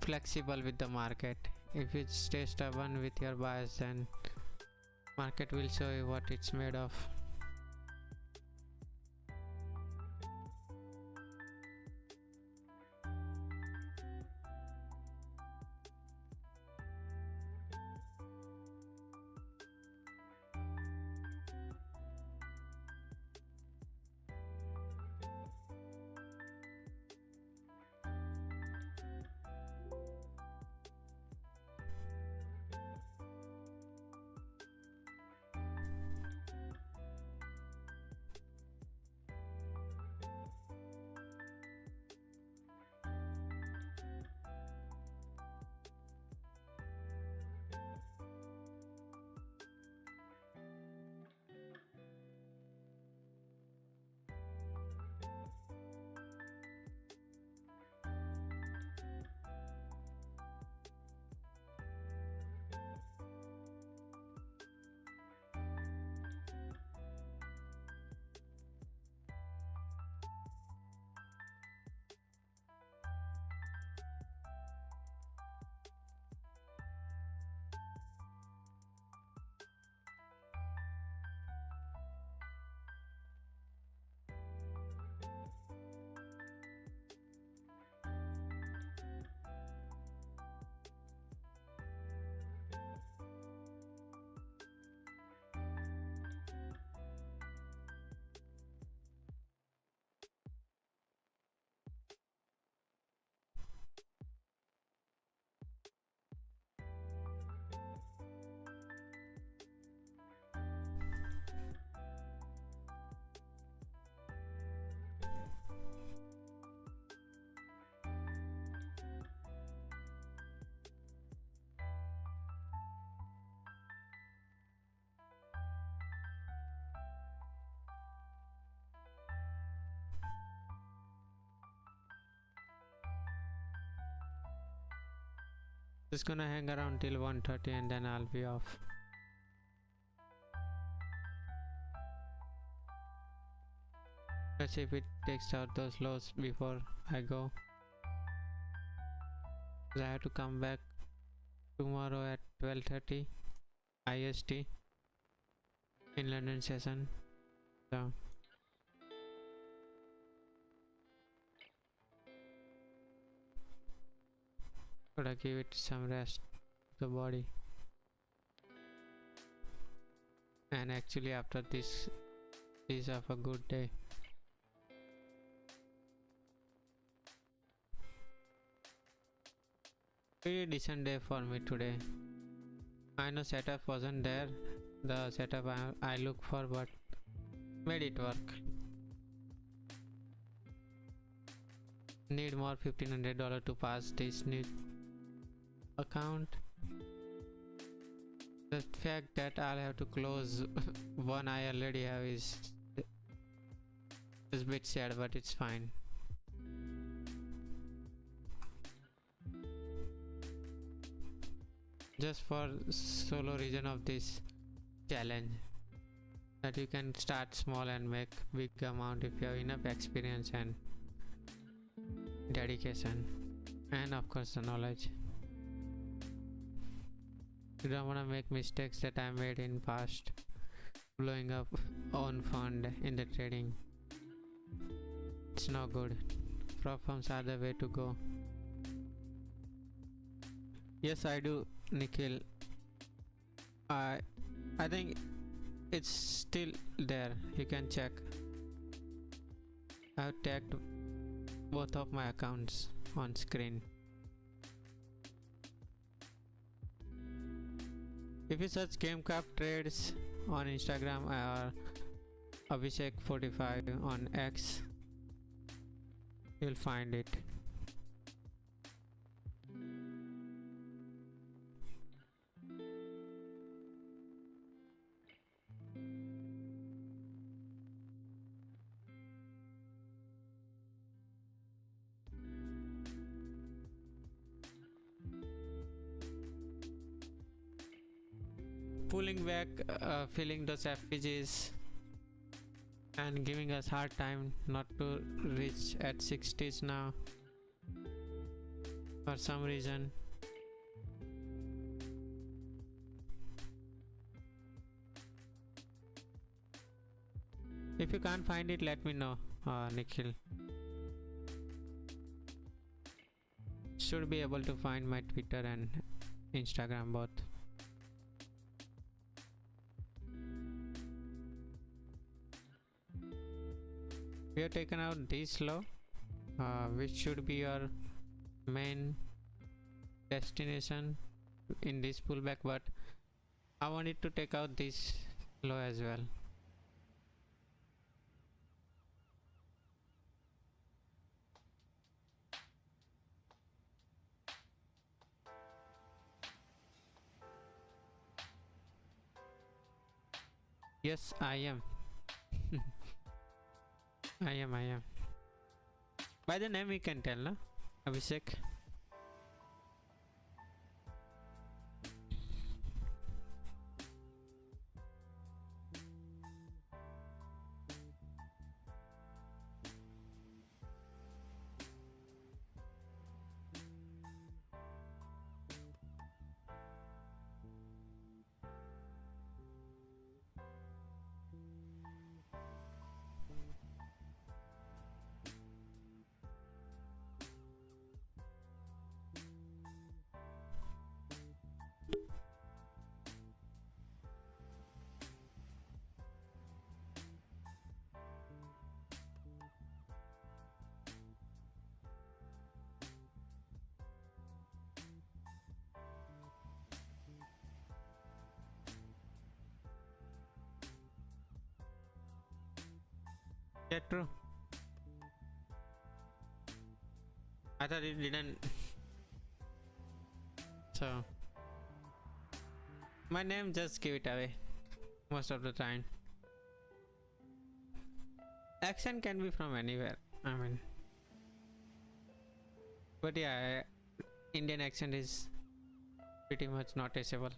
flexible with the market. If you stay stubborn with your bias, then market will show you what it's made of. Just gonna hang around till 1:30 and then I'll be off. Let's see if it takes out those lows before I go. I have to come back tomorrow at 12:30 IST in London session. So gotta give it some rest, the body. And actually after this is of a good day. Pretty decent day for me today. I know setup wasn't there, the setup I look for, but made it work. Need more $1,500 to pass this new account. The fact that I'll have to close one I already have is a bit sad, but it's fine. Just for solo reason of this challenge, that you can start small and make big amount if you have enough experience and dedication, and of course the knowledge. You don't want to make mistakes that I made in past, blowing up own fund in the trading. It's not good. Prop firms are the way to go. Yes, I do, Nikhil. I think it's still there. You can check. I've tagged both of my accounts on screen. If you search Gamecraft Trades on Instagram or Abhishek45 on X, you'll find it. Pulling back, filling those FPGs and giving us hard time not to reach at 60s now for some reason. If you can't find it, let me know, Nikhil. Should be able to find my Twitter and Instagram both. We have taken out this low, which should be your main destination in this pullback, but I wanted to take out this low as well. Yes, I am. I am. By the name you can tell, no? Abhishek. Yeah, true. I thought it didn't. So my name just give it away most of the time. Accent can be from anywhere, I mean, but yeah, Indian accent is pretty much noticeable.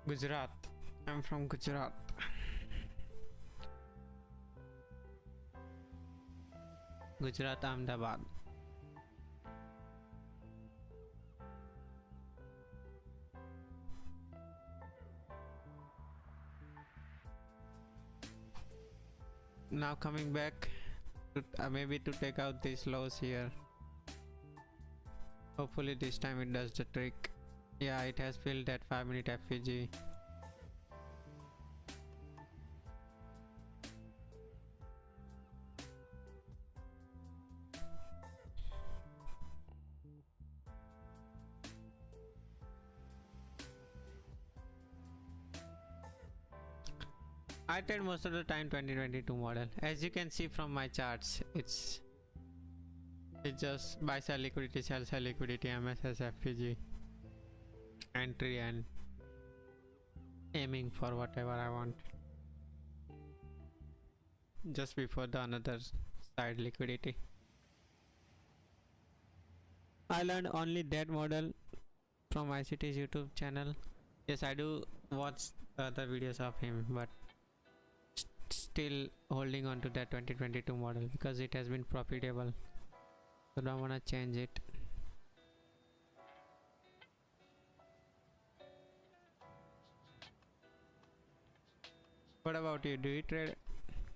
Gujarat. I'm from Gujarat. Gujarat, Ahmedabad. Now coming back to, maybe to take out these lows here. Hopefully this time it does the trick. Yeah, it has filled that 5-minute FVG. I trade most of the time 2022 model. As you can see from my charts, it's just buy sell liquidity, sell liquidity, MSS FVG, entry and aiming for whatever I want just before the another side liquidity. I learned only that model from ICT's YouTube channel. Yes, I do watch other videos of him, but still holding on to that 2022 model because it has been profitable, so don't wanna change it. What about you? Do you trade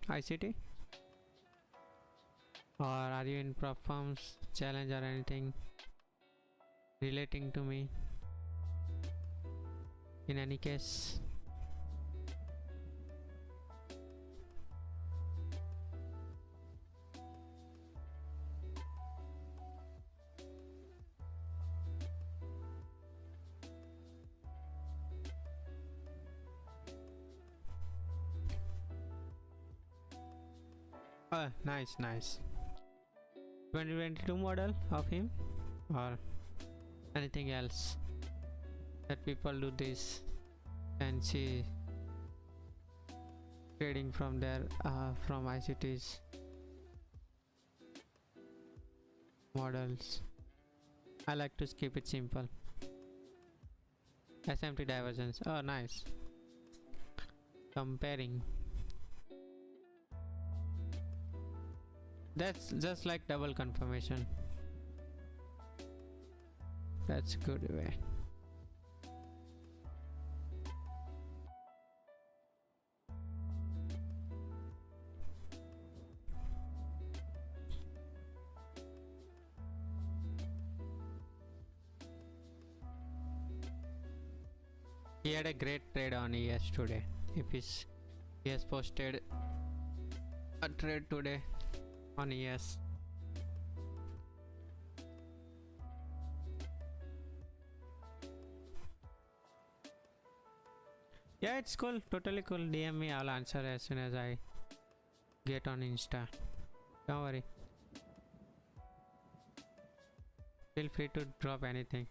ICT? Or are you in prop firms, challenge or anything relating to me? In any case, nice. 2022 model of him or anything else that people do this and see trading from there, from ICT's models. I like to keep it simple. SMT divergence. Oh, nice. Comparing. That's just like double confirmation. That's good way. He had a great trade on ES today. If he has posted a trade today on ES. Yeah, it's cool, totally cool. DM me, I'll answer as soon as I get on Insta. Don't worry. Feel free to drop anything.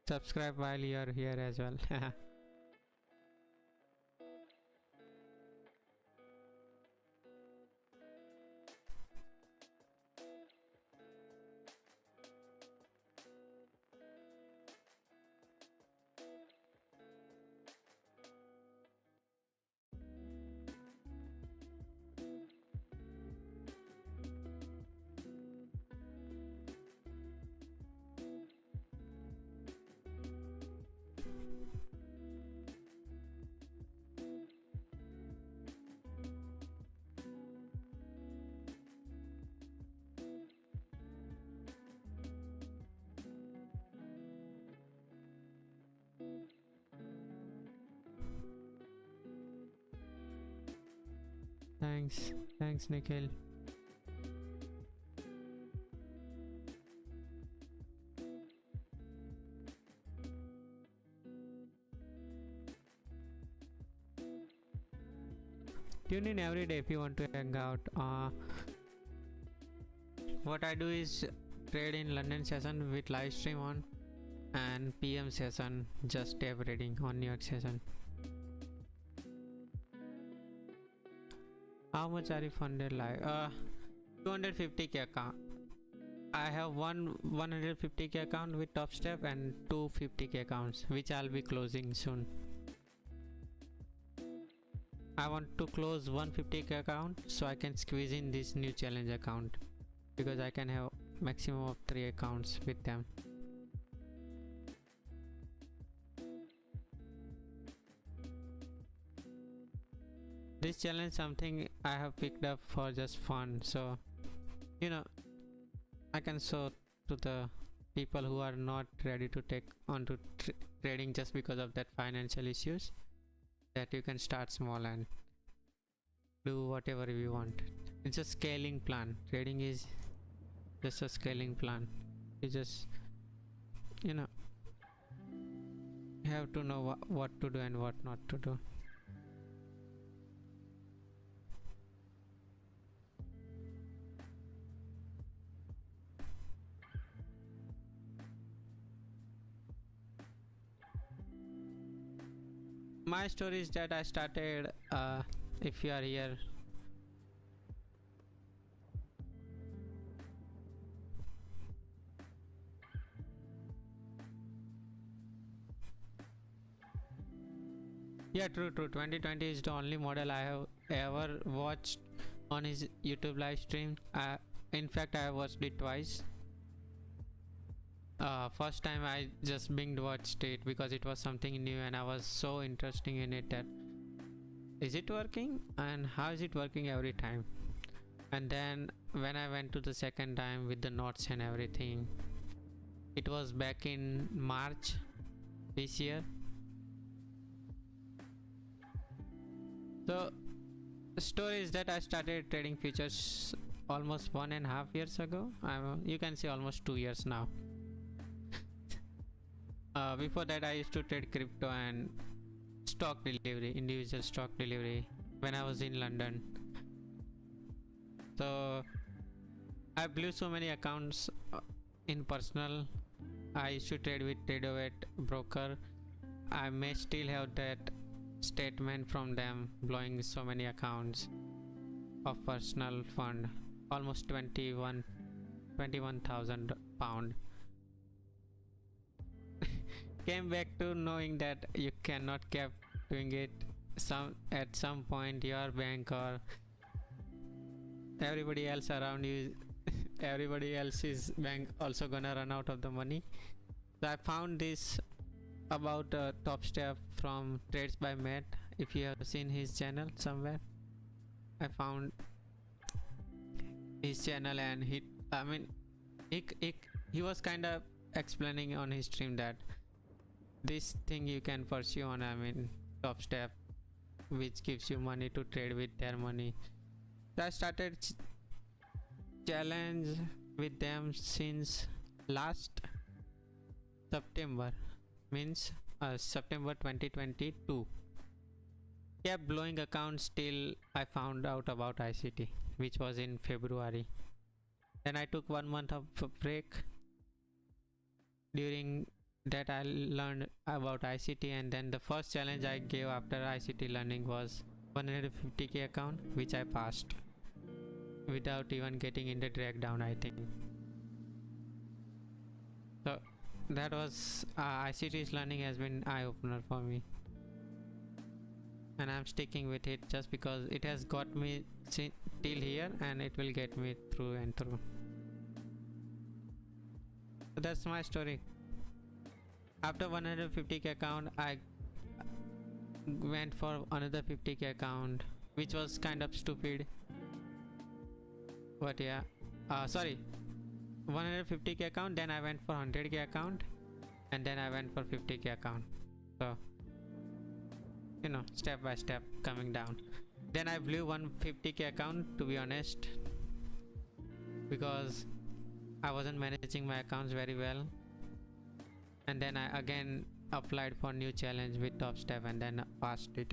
Subscribe while you are here as well. Thanks Nikhil. tune in every day if you want to hang out. What I do is trade in London session with live stream on, and PM session just day trading on New York session. How much are you funded live? 250k account. I have one 150k account with Topstep and 250k accounts, which I'll be closing soon. I want to close 150k account so I can squeeze in this new challenge account, because I can have maximum of 3 accounts with them. This challenge something I have picked up for just fun, so you know, I can show to the people who are not ready to take on to trading just because of that financial issues, that you can start small and do whatever you want. It's a scaling plan. Trading is just a scaling plan. You just, you know, have to know what to do and what not to do. My story is that I started, if you are here, yeah, true, 2020 is the only model I have ever watched on his YouTube live stream. In fact, I have watched it twice. First time I just binge watched it because it was something new and I was so interested in it that is it working and how is it working every time. And then when I went to the second time with the notes and everything, it was back in March this year. So the story is that I started trading futures almost 1.5 years ago. You can say almost 2 years now. Before that I used to trade crypto and stock delivery, individual stock delivery, when I was in London. So I blew so many accounts in personal. I used to trade with Tradovate broker. I may still have that statement from them, blowing so many accounts of personal fund, almost 21,000 pound. Came back to knowing that you cannot keep doing it. At some point your bank or everybody else around you, everybody else's bank also gonna run out of the money. So I found this about Topstep from Trades by Matt. If you have seen his channel somewhere, I found his channel and he was kind of explaining on his stream that this thing you can pursue on Topstep, which gives you money to trade with their money. So I started challenge with them since last September, means September 2022. Kept blowing accounts till I found out about ICT, which was in February. Then I took 1 month of a break. During that I learned about ICT, and then the first challenge I gave after ICT learning was 150k account, which I passed without even getting in the drag down, I think. So that was ICT's learning has been eye-opener for me, and I'm sticking with it just because it has got me till here and it will get me through and through. So that's my story. After 150k account I went for another 50k account, which was kind of stupid, but yeah, sorry, 150k account, then I went for 100k account, and then I went for 50k account. So you know, step by step coming down. Then I blew 150k account, to be honest, because I wasn't managing my accounts very well. And then I again applied for new challenge with Topstep and then passed it.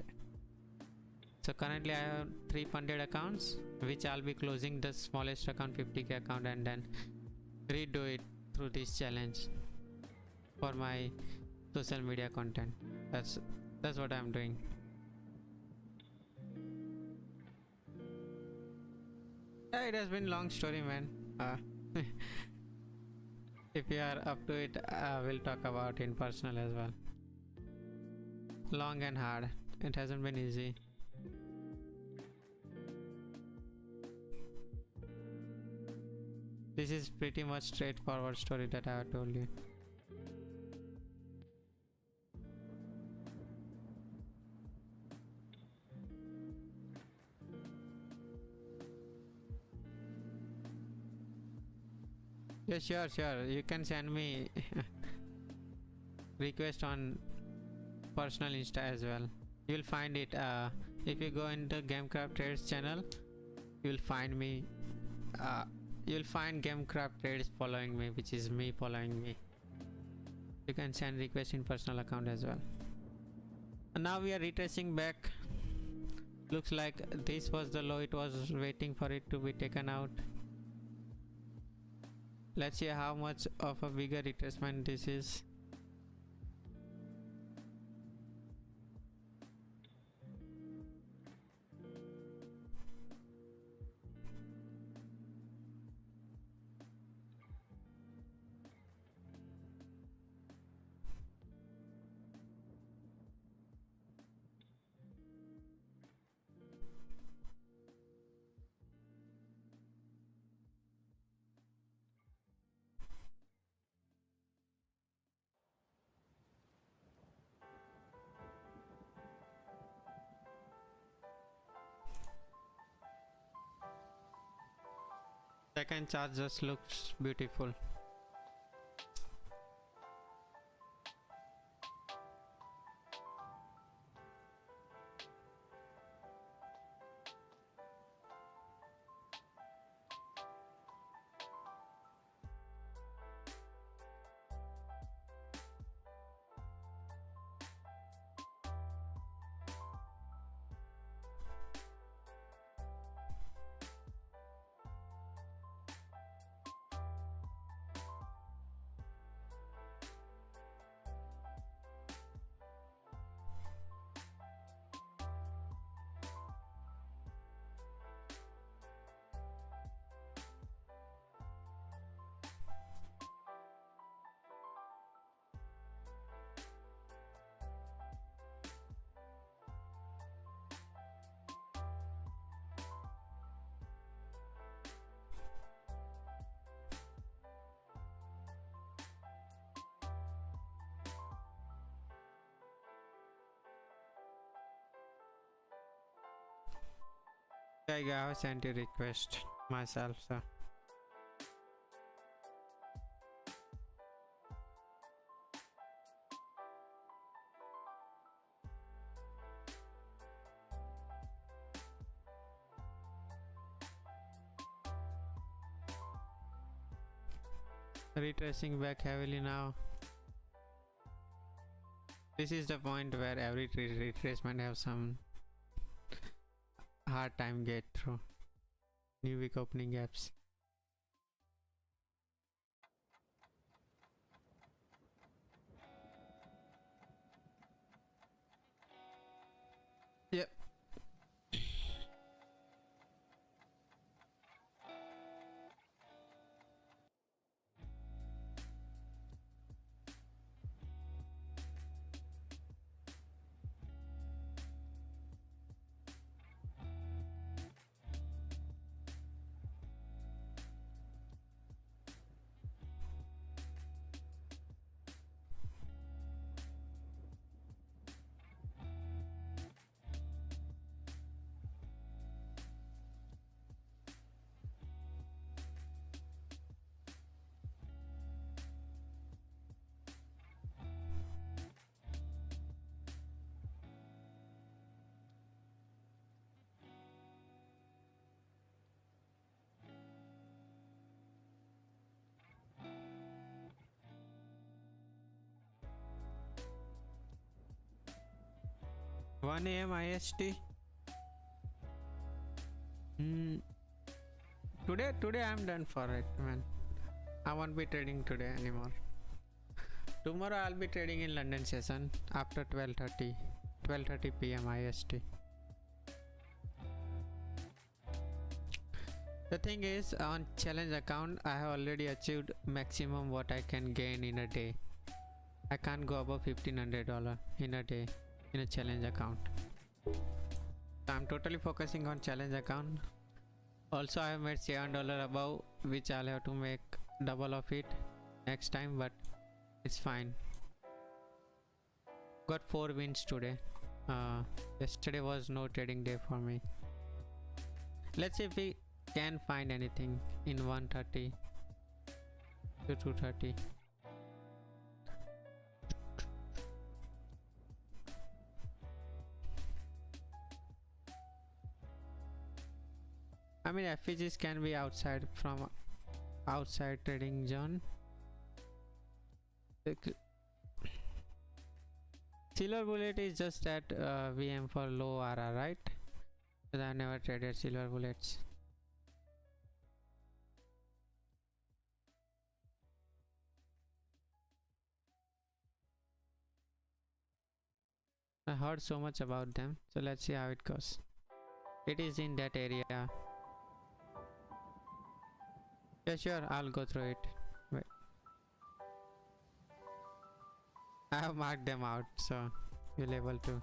So currently I have 3 funded accounts, which I'll be closing the smallest account, 50k account, and then redo it through this challenge for my social media content. That's what I'm doing. Yeah, it has been long story, man. If you are up to it, we'll talk about in personal as well. Long and hard. It hasn't been easy. This is pretty much straightforward story that I have told you. Yeah, sure. You can send me request on personal Insta as well. You'll find it if you go into Gamecraft Trades channel. You'll find me. You'll find Gamecraft Trades following me, which is me following me. You can send request in personal account as well. And now we are retracing back. Looks like this was the low. It was waiting for it to be taken out. Let's see how much of a bigger retracement this is. Second chart just looks beautiful. I have sent a request myself, so retracing back heavily now. This is the point where every retracement have some hard time get through. New week opening gaps. Yep. One AM IST. Today I'm done for it, man. I won't be trading today anymore. Tomorrow I'll be trading in London session after 12:30 p.m. IST. The thing is, on challenge account I have already achieved maximum what I can gain in a day. I can't go above $1,500 in a day in a challenge account. So I'm totally focusing on challenge account. Also I have made $7 above, which I'll have to make double of it next time, but it's fine. Got 4 wins today. Yesterday was no trading day for me. Let's see if we can find anything in 130 to 230. I mean, FEGs can be outside from outside trading zone. Silver bullet is just that VM for low RR, right? But I never traded silver bullets. I heard so much about them, so let's see how it goes. It is in that area. Yeah, sure, I'll go through it. Wait. I have marked them out, so you'll able to.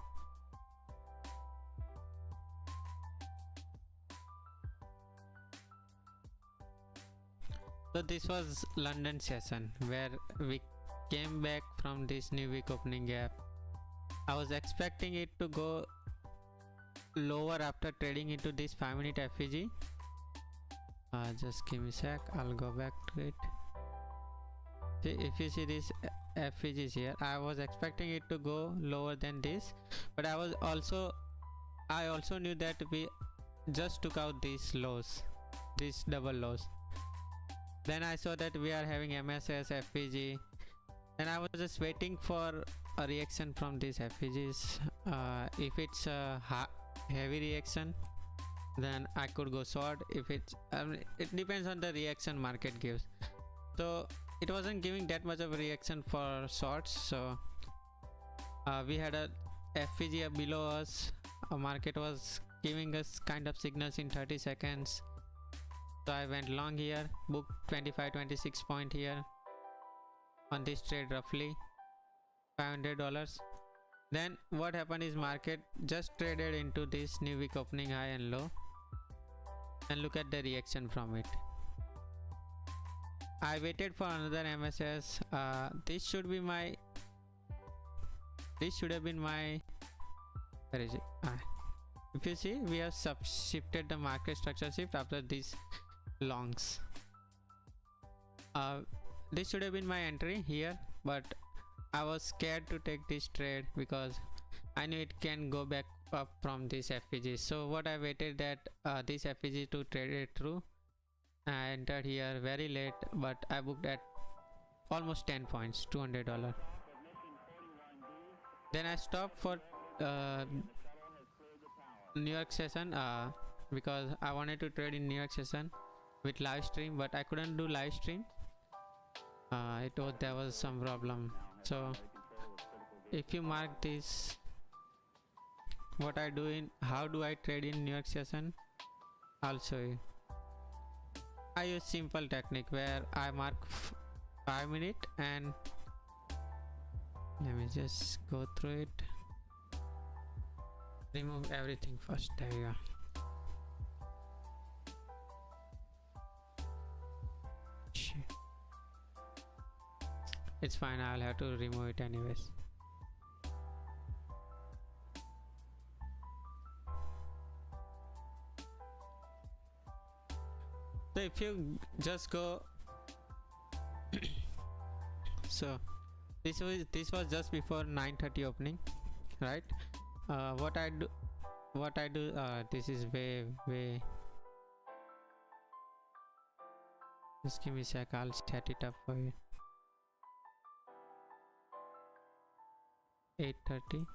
So this was London session where we came back from this new week opening gap. I was expecting it to go lower after trading into this 5-minute FEG. Just give me a sec, I'll go back to it. See, if you see this FEGs here, I was expecting it to go lower than this, but I also knew that we just took out these lows, these double lows. Then I saw that we are having MSS, FEG, and I was just waiting for a reaction from these FEGs. If it's a heavy reaction, then I could go short. If it's it depends on the reaction market gives. So it wasn't giving that much of a reaction for shorts, so we had a FEG below us. A market was giving us kind of signals in 30 seconds, so I went long here, booked 25-26 point here on this trade, roughly $500. Then what happened is market just traded into this new week opening high and low, and look at the reaction from it. I waited for another MSS. This should have been my, where is it? If you see, we have shifted the market structure shift after these longs. This should have been my entry here, but I was scared to take this trade because I knew it can go back up from this FEG. So what I waited that this FEG to trade it through. I entered here very late, but I booked at almost 10 points, $200. Then I stopped for New York session because I wanted to trade in New York session with live stream, but I couldn't do live stream. There was some problem. So if you mark this, what I do in, how do I trade in New York session, I'll show you. I use simple technique where I mark 5 minutes and let me just go through it. Remove everything first. There you go. Shit. It's fine, I'll have to remove it anyways. So if you just go so this was just before 9:30 opening, right? What I do this is way just give me a sec, I'll set it up for you. 8:30.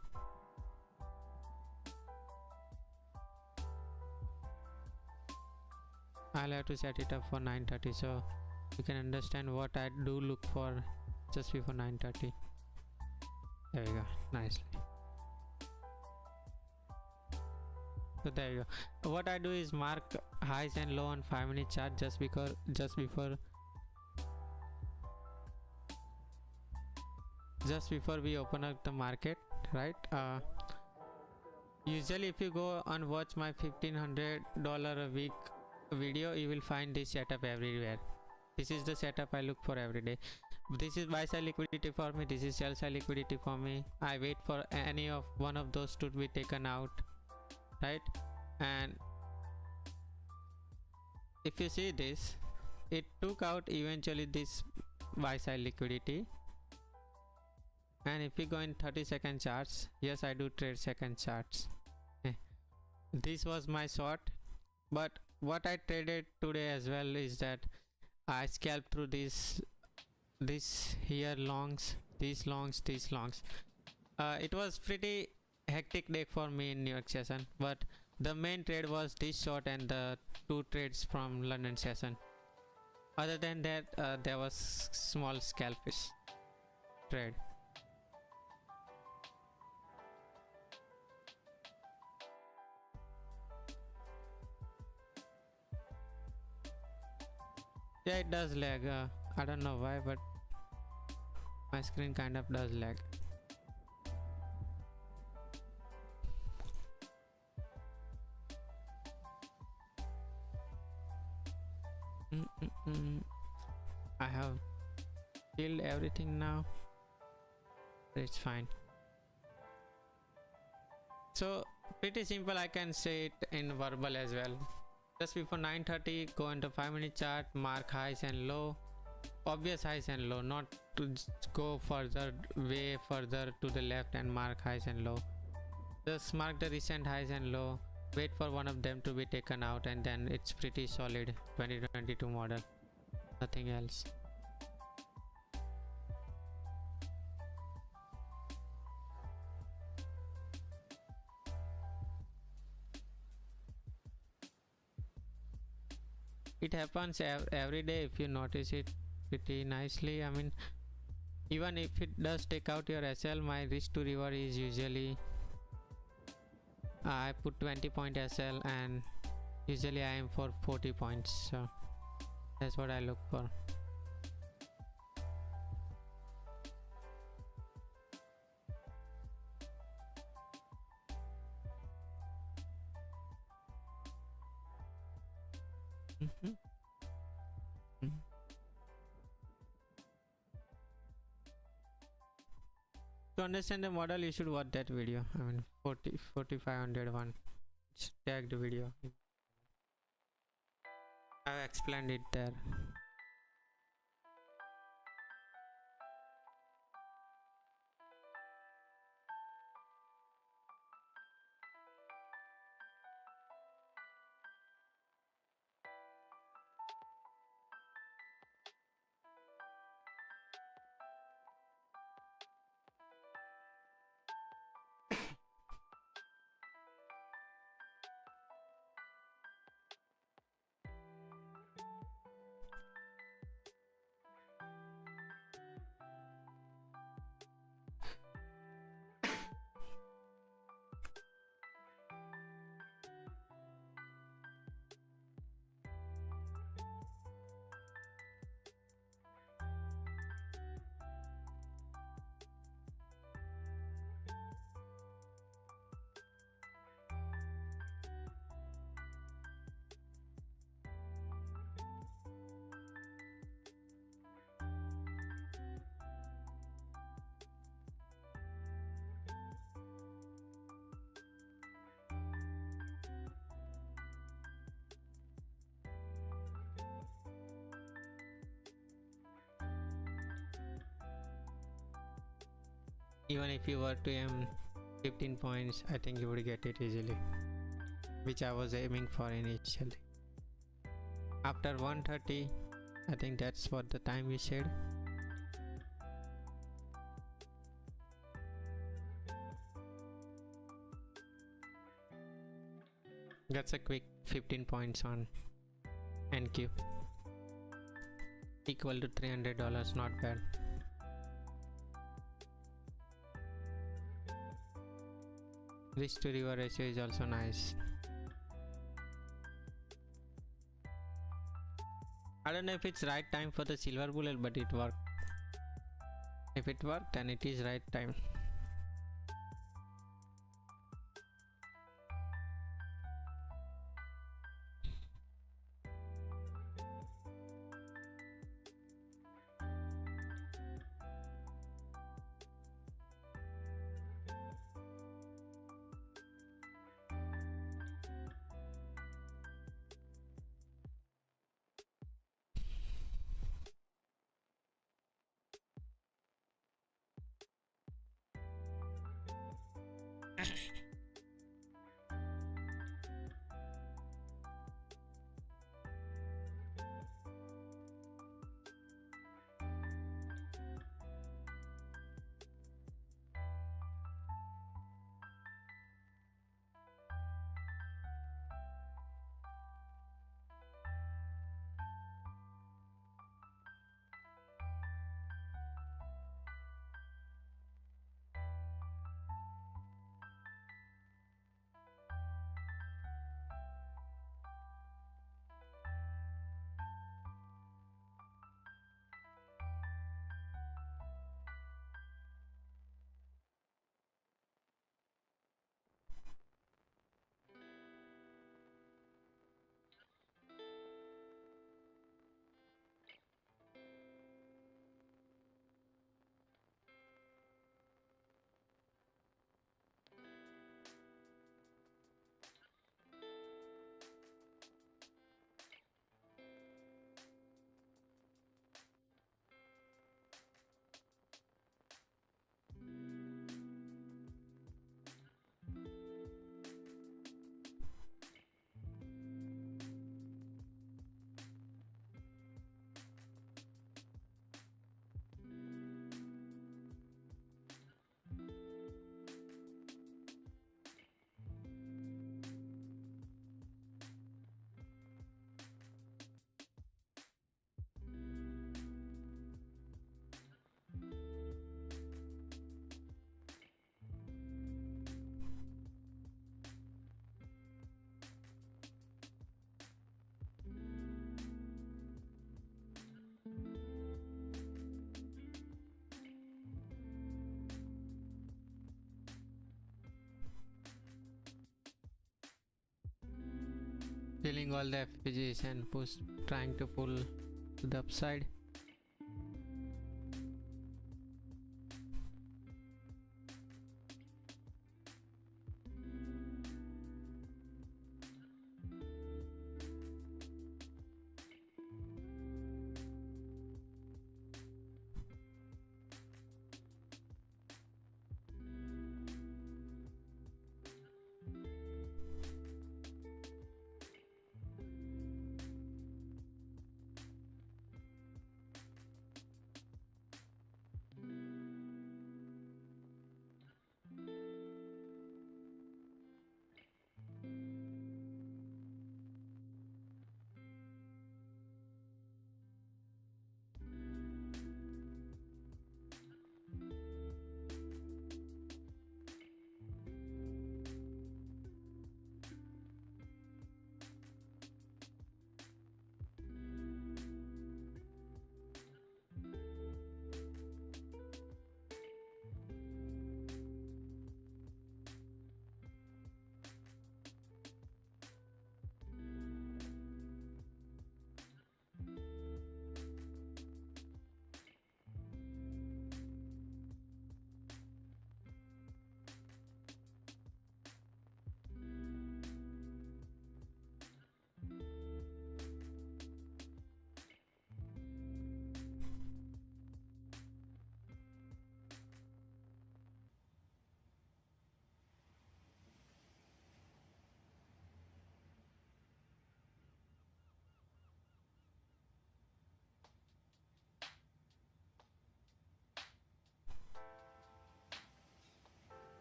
I'll have to set it up for 9:30 so you can understand what I do look for just before 9:30. There we go, nicely. So there you go. What I do is mark highs and low on 5-minute chart just before we open up the market, right? Usually if you go and watch my $1,500 a week video, you will find this setup everywhere. This is the setup I look for every day. This is buy side liquidity for me, this is sell side liquidity for me. I wait for any of one of those to be taken out, right? And if you see this, it took out eventually this buy side liquidity. And if we go in 30-second charts, yes, I do trade second charts. This was my short, but what I traded today as well is that I scalped through this here longs, these longs. It was pretty hectic day for me in New York session, but the main trade was this short and the 2 trades from London session. Other than that, there was small scalpish trade. Yeah, it does lag. I don't know why, but my screen kind of does lag. I have killed everything now. It's fine. So pretty simple, I can say it in verbal as well. Just before 9:30, go into 5-minute chart, mark highs and low, obvious highs and low, not to go further, way further to the left and mark highs and low. Just mark the recent highs and low, wait for one of them to be taken out, and then it's pretty solid 2022 model, nothing else. It happens every day if you notice it pretty nicely. I mean, even if it does take out your SL, my risk to reward is usually I put 20-point SL and usually I am for 40 points, so that's what I look for. To understand the model, you should watch that video. I mean, 4500 one. It's tagged video. I explained it there. Even if you were to aim 15 points, I think you would get it easily, which I was aiming for initially. After 130, I think that's what the time we said. That's a quick 15 points on NQ equal to $300. Not bad. Risk to reward ratio is also nice. I don't know if it's right time for the silver bullet, but it worked. If it worked, then it is right time. Filling all the FPGs and trying to pull to the upside.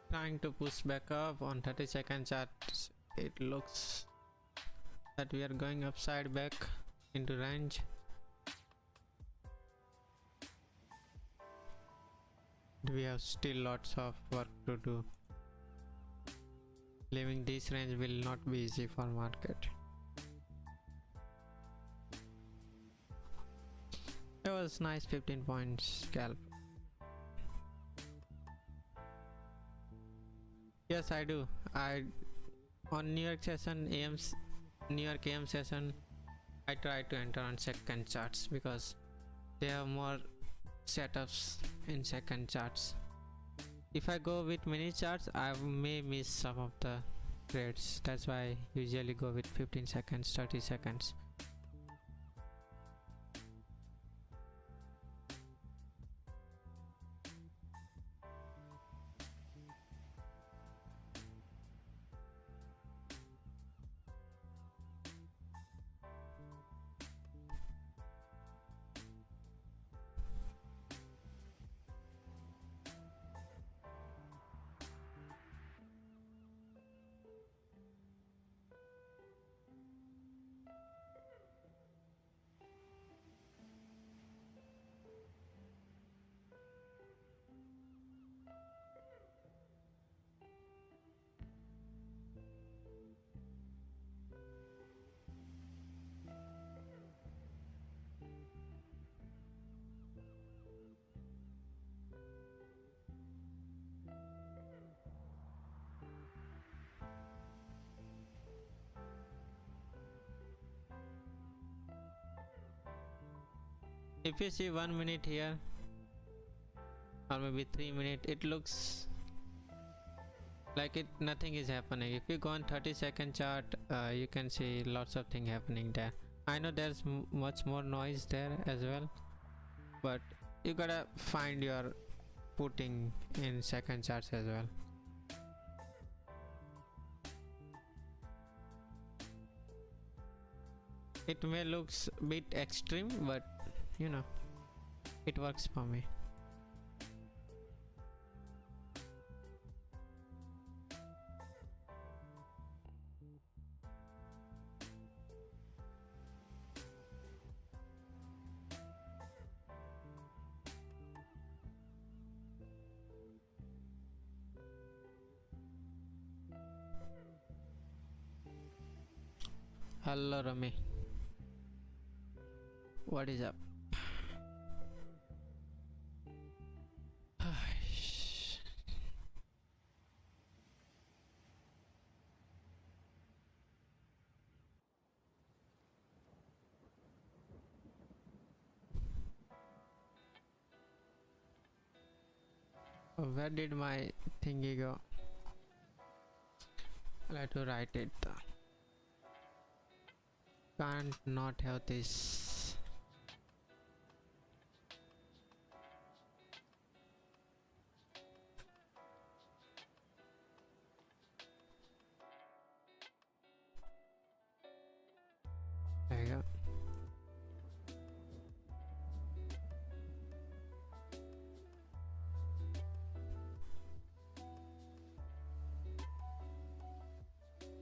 Trying to push back up on 30-second chart. It looks that we are going upside back. into range. We have still lots of work to do. Leaving this range will not be easy for market. That was nice 15 points scalp. Yes, I do. I on New York session New York AM session I try to enter on second charts because they have more setups in second charts. If I go with mini charts, I may miss some of the trades. That's why I usually go with 15 seconds, 30 seconds. If you see 1 minute here or maybe 3 minutes, it looks like nothing is happening. If you go on 30-second chart, you can see lots of things happening there. I know there's much more noise there as well, but you gotta find your footing in second charts as well. It may looks bit extreme, but you know, it works for me. Hello Rami, what is up? Where did my thingy go? I'll have to write it. Can't not have this. There you go.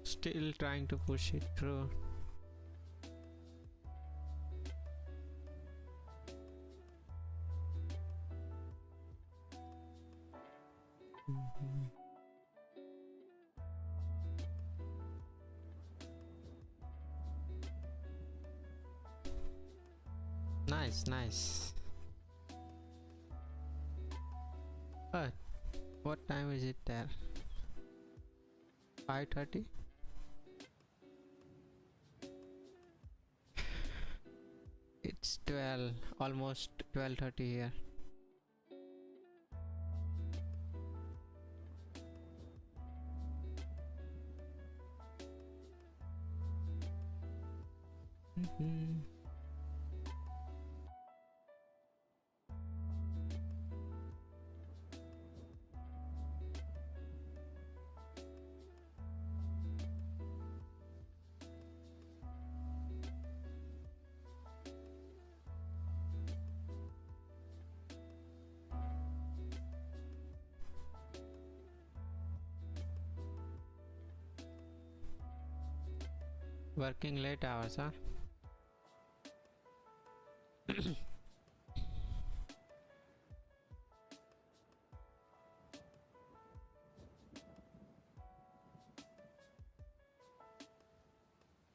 Still trying to push it through. Nice. But what time is it there? 5:30. It's 12, almost 12:30 here. Working late hours, huh?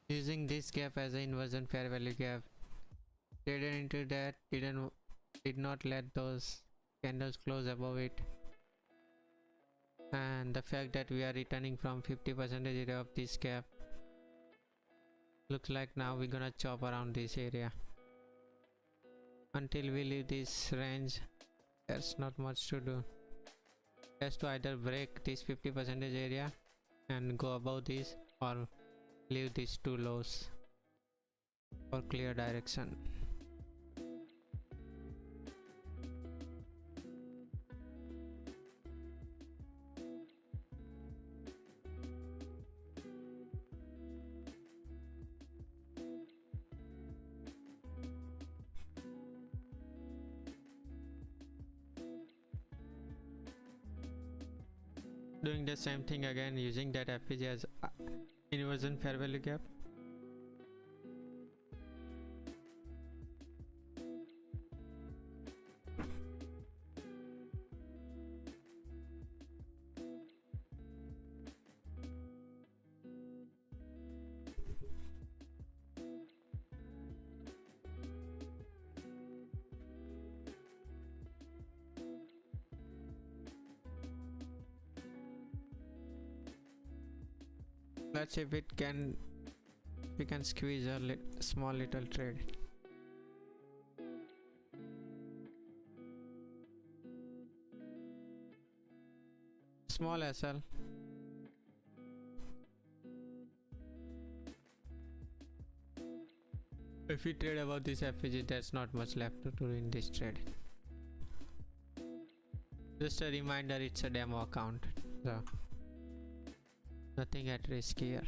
Using this gap as an inversion fair value gap, traded into that did not let those candles close above it, and the fact that we are returning from 50% area of this gap, looks like now we're gonna chop around this area until we leave this range. There's not much to do. Just to either break this 50% area and go above this, or leave these two lows for clear direction. Doing the same thing again, using that FPG as inversion fair value gap. Let's see if we can squeeze a small little trade. Small SL. If we trade above this FPG, there's not much left to do in this trade. Just a reminder, it's a demo account, so nothing at risk here.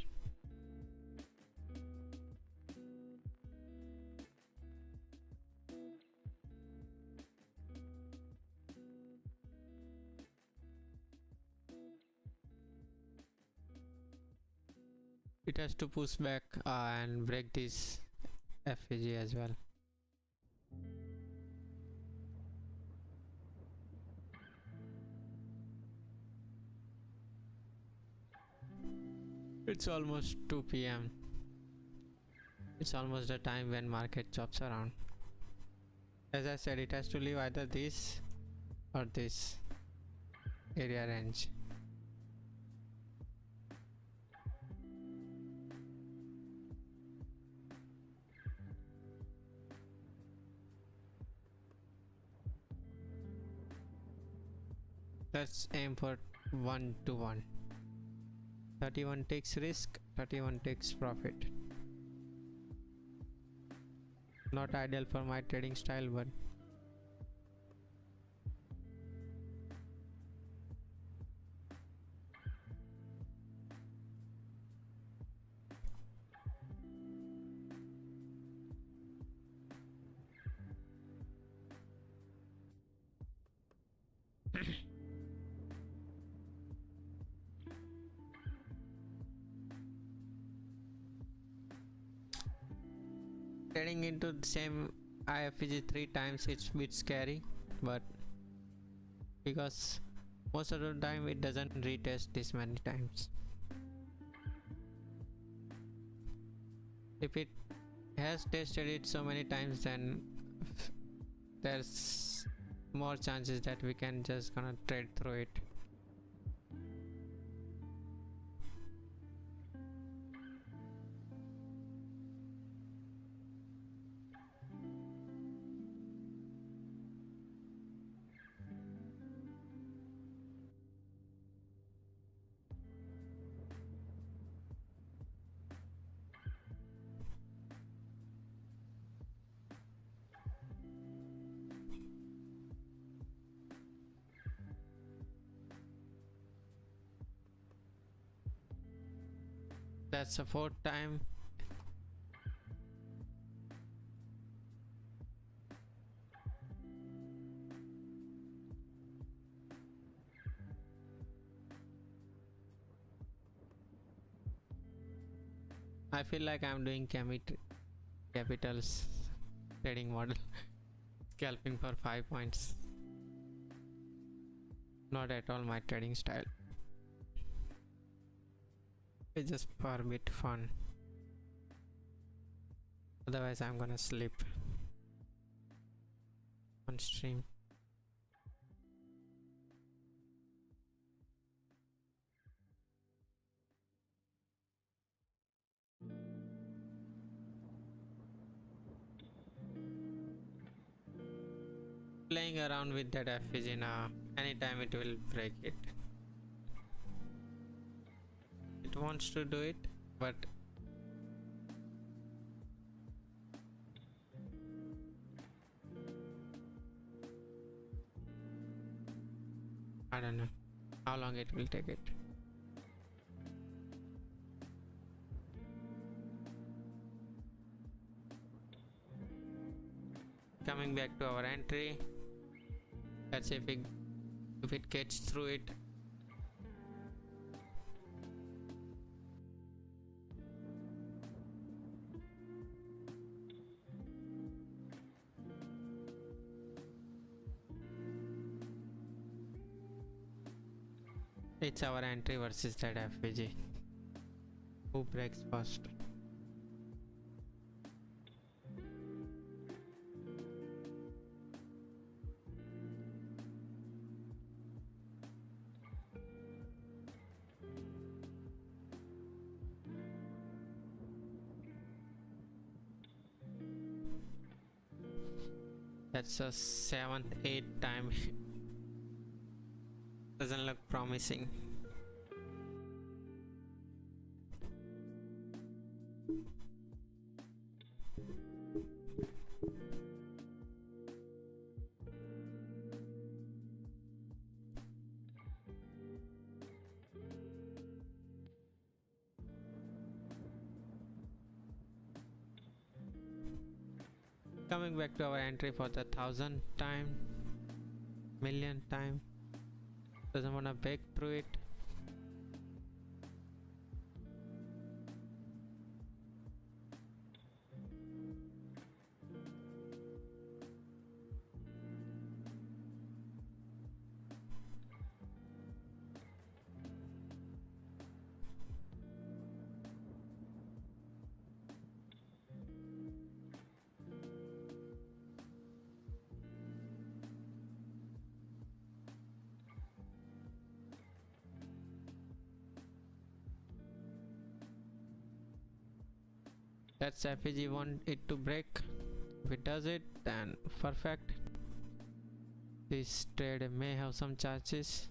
It has to push back and break this FPG as well. It's almost 2 p.m. It's almost the time when market chops around. As I said, it has to leave either this or this area range. Let's aim for 1 to 1. 31 takes risk, 31 takes profit. Not ideal for my trading style, but trading into the same IFPG 3 times, it's a bit scary, but because most of the time it doesn't retest this many times. If it has tested it so many times, then there's more chances that we can just gonna trade through it. That's the fourth time. I feel like I'm doing capitals trading model. Scalping for 5 points. Not at all my trading style. It's just for a bit fun. Otherwise I'm gonna sleep on stream. Playing around with that FPG now. Anytime it will break it. It wants to do it, but I don't know how long it will take it. Coming back to our entry. Let's see if it gets through it. It's our entry versus that FPG. Who breaks first? That's a 7th, 8th time. Doesn't look promising. Coming back to our entry for the 1000th time, millionth time. Doesn't wanna break through it. That's FPG want it to break. If it does it, then perfect. This trade may have some chances.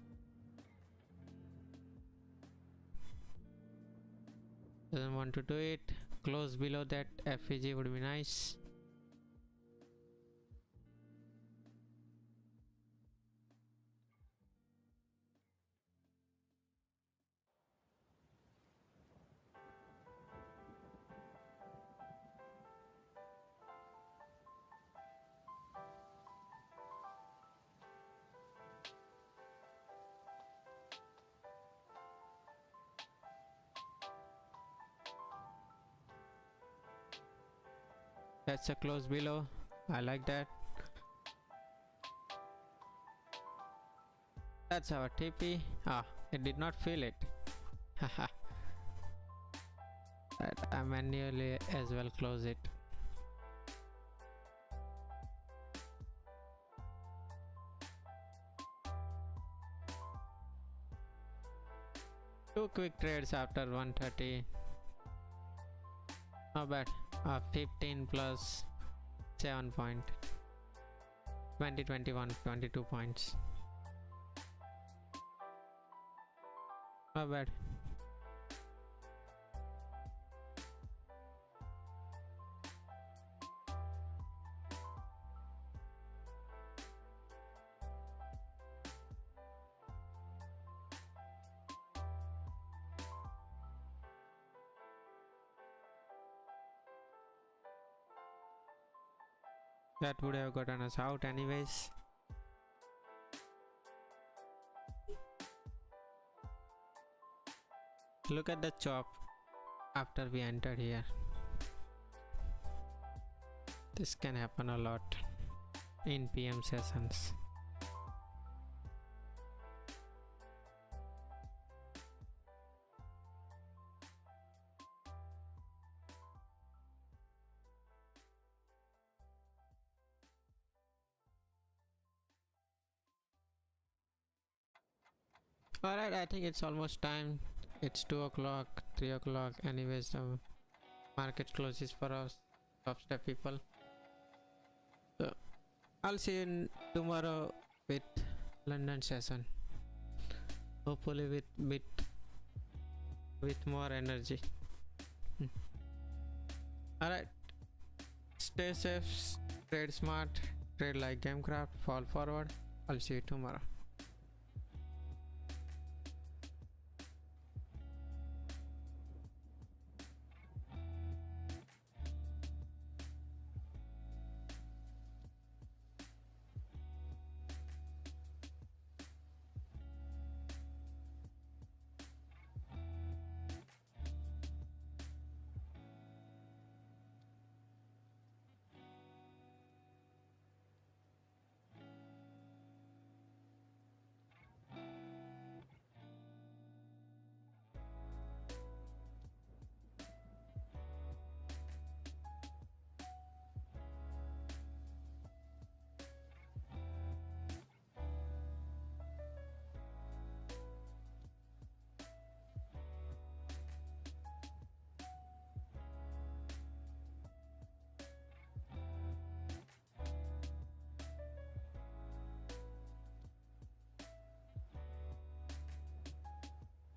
Doesn't want to do it. Close below that FPG would be nice. That's a close below. I like that. That's our TP. Ah, it did not feel it. Haha. Right, I manually as well close it. Two quick trades after 130. Not bad. 15 plus 7 point. 20, 21, 22 points. Not bad. That would have gotten us out anyways. Look at the chop after we entered here. This can happen a lot in PM sessions. Alright, I think it's almost time. It's 2 o'clock, 3 o'clock. Anyways, the market closes for us, Topstep people. So I'll see you tomorrow with London session. Hopefully with more energy. Alright, stay safe, trade smart, trade like Gamecraft, fall forward. I'll see you tomorrow.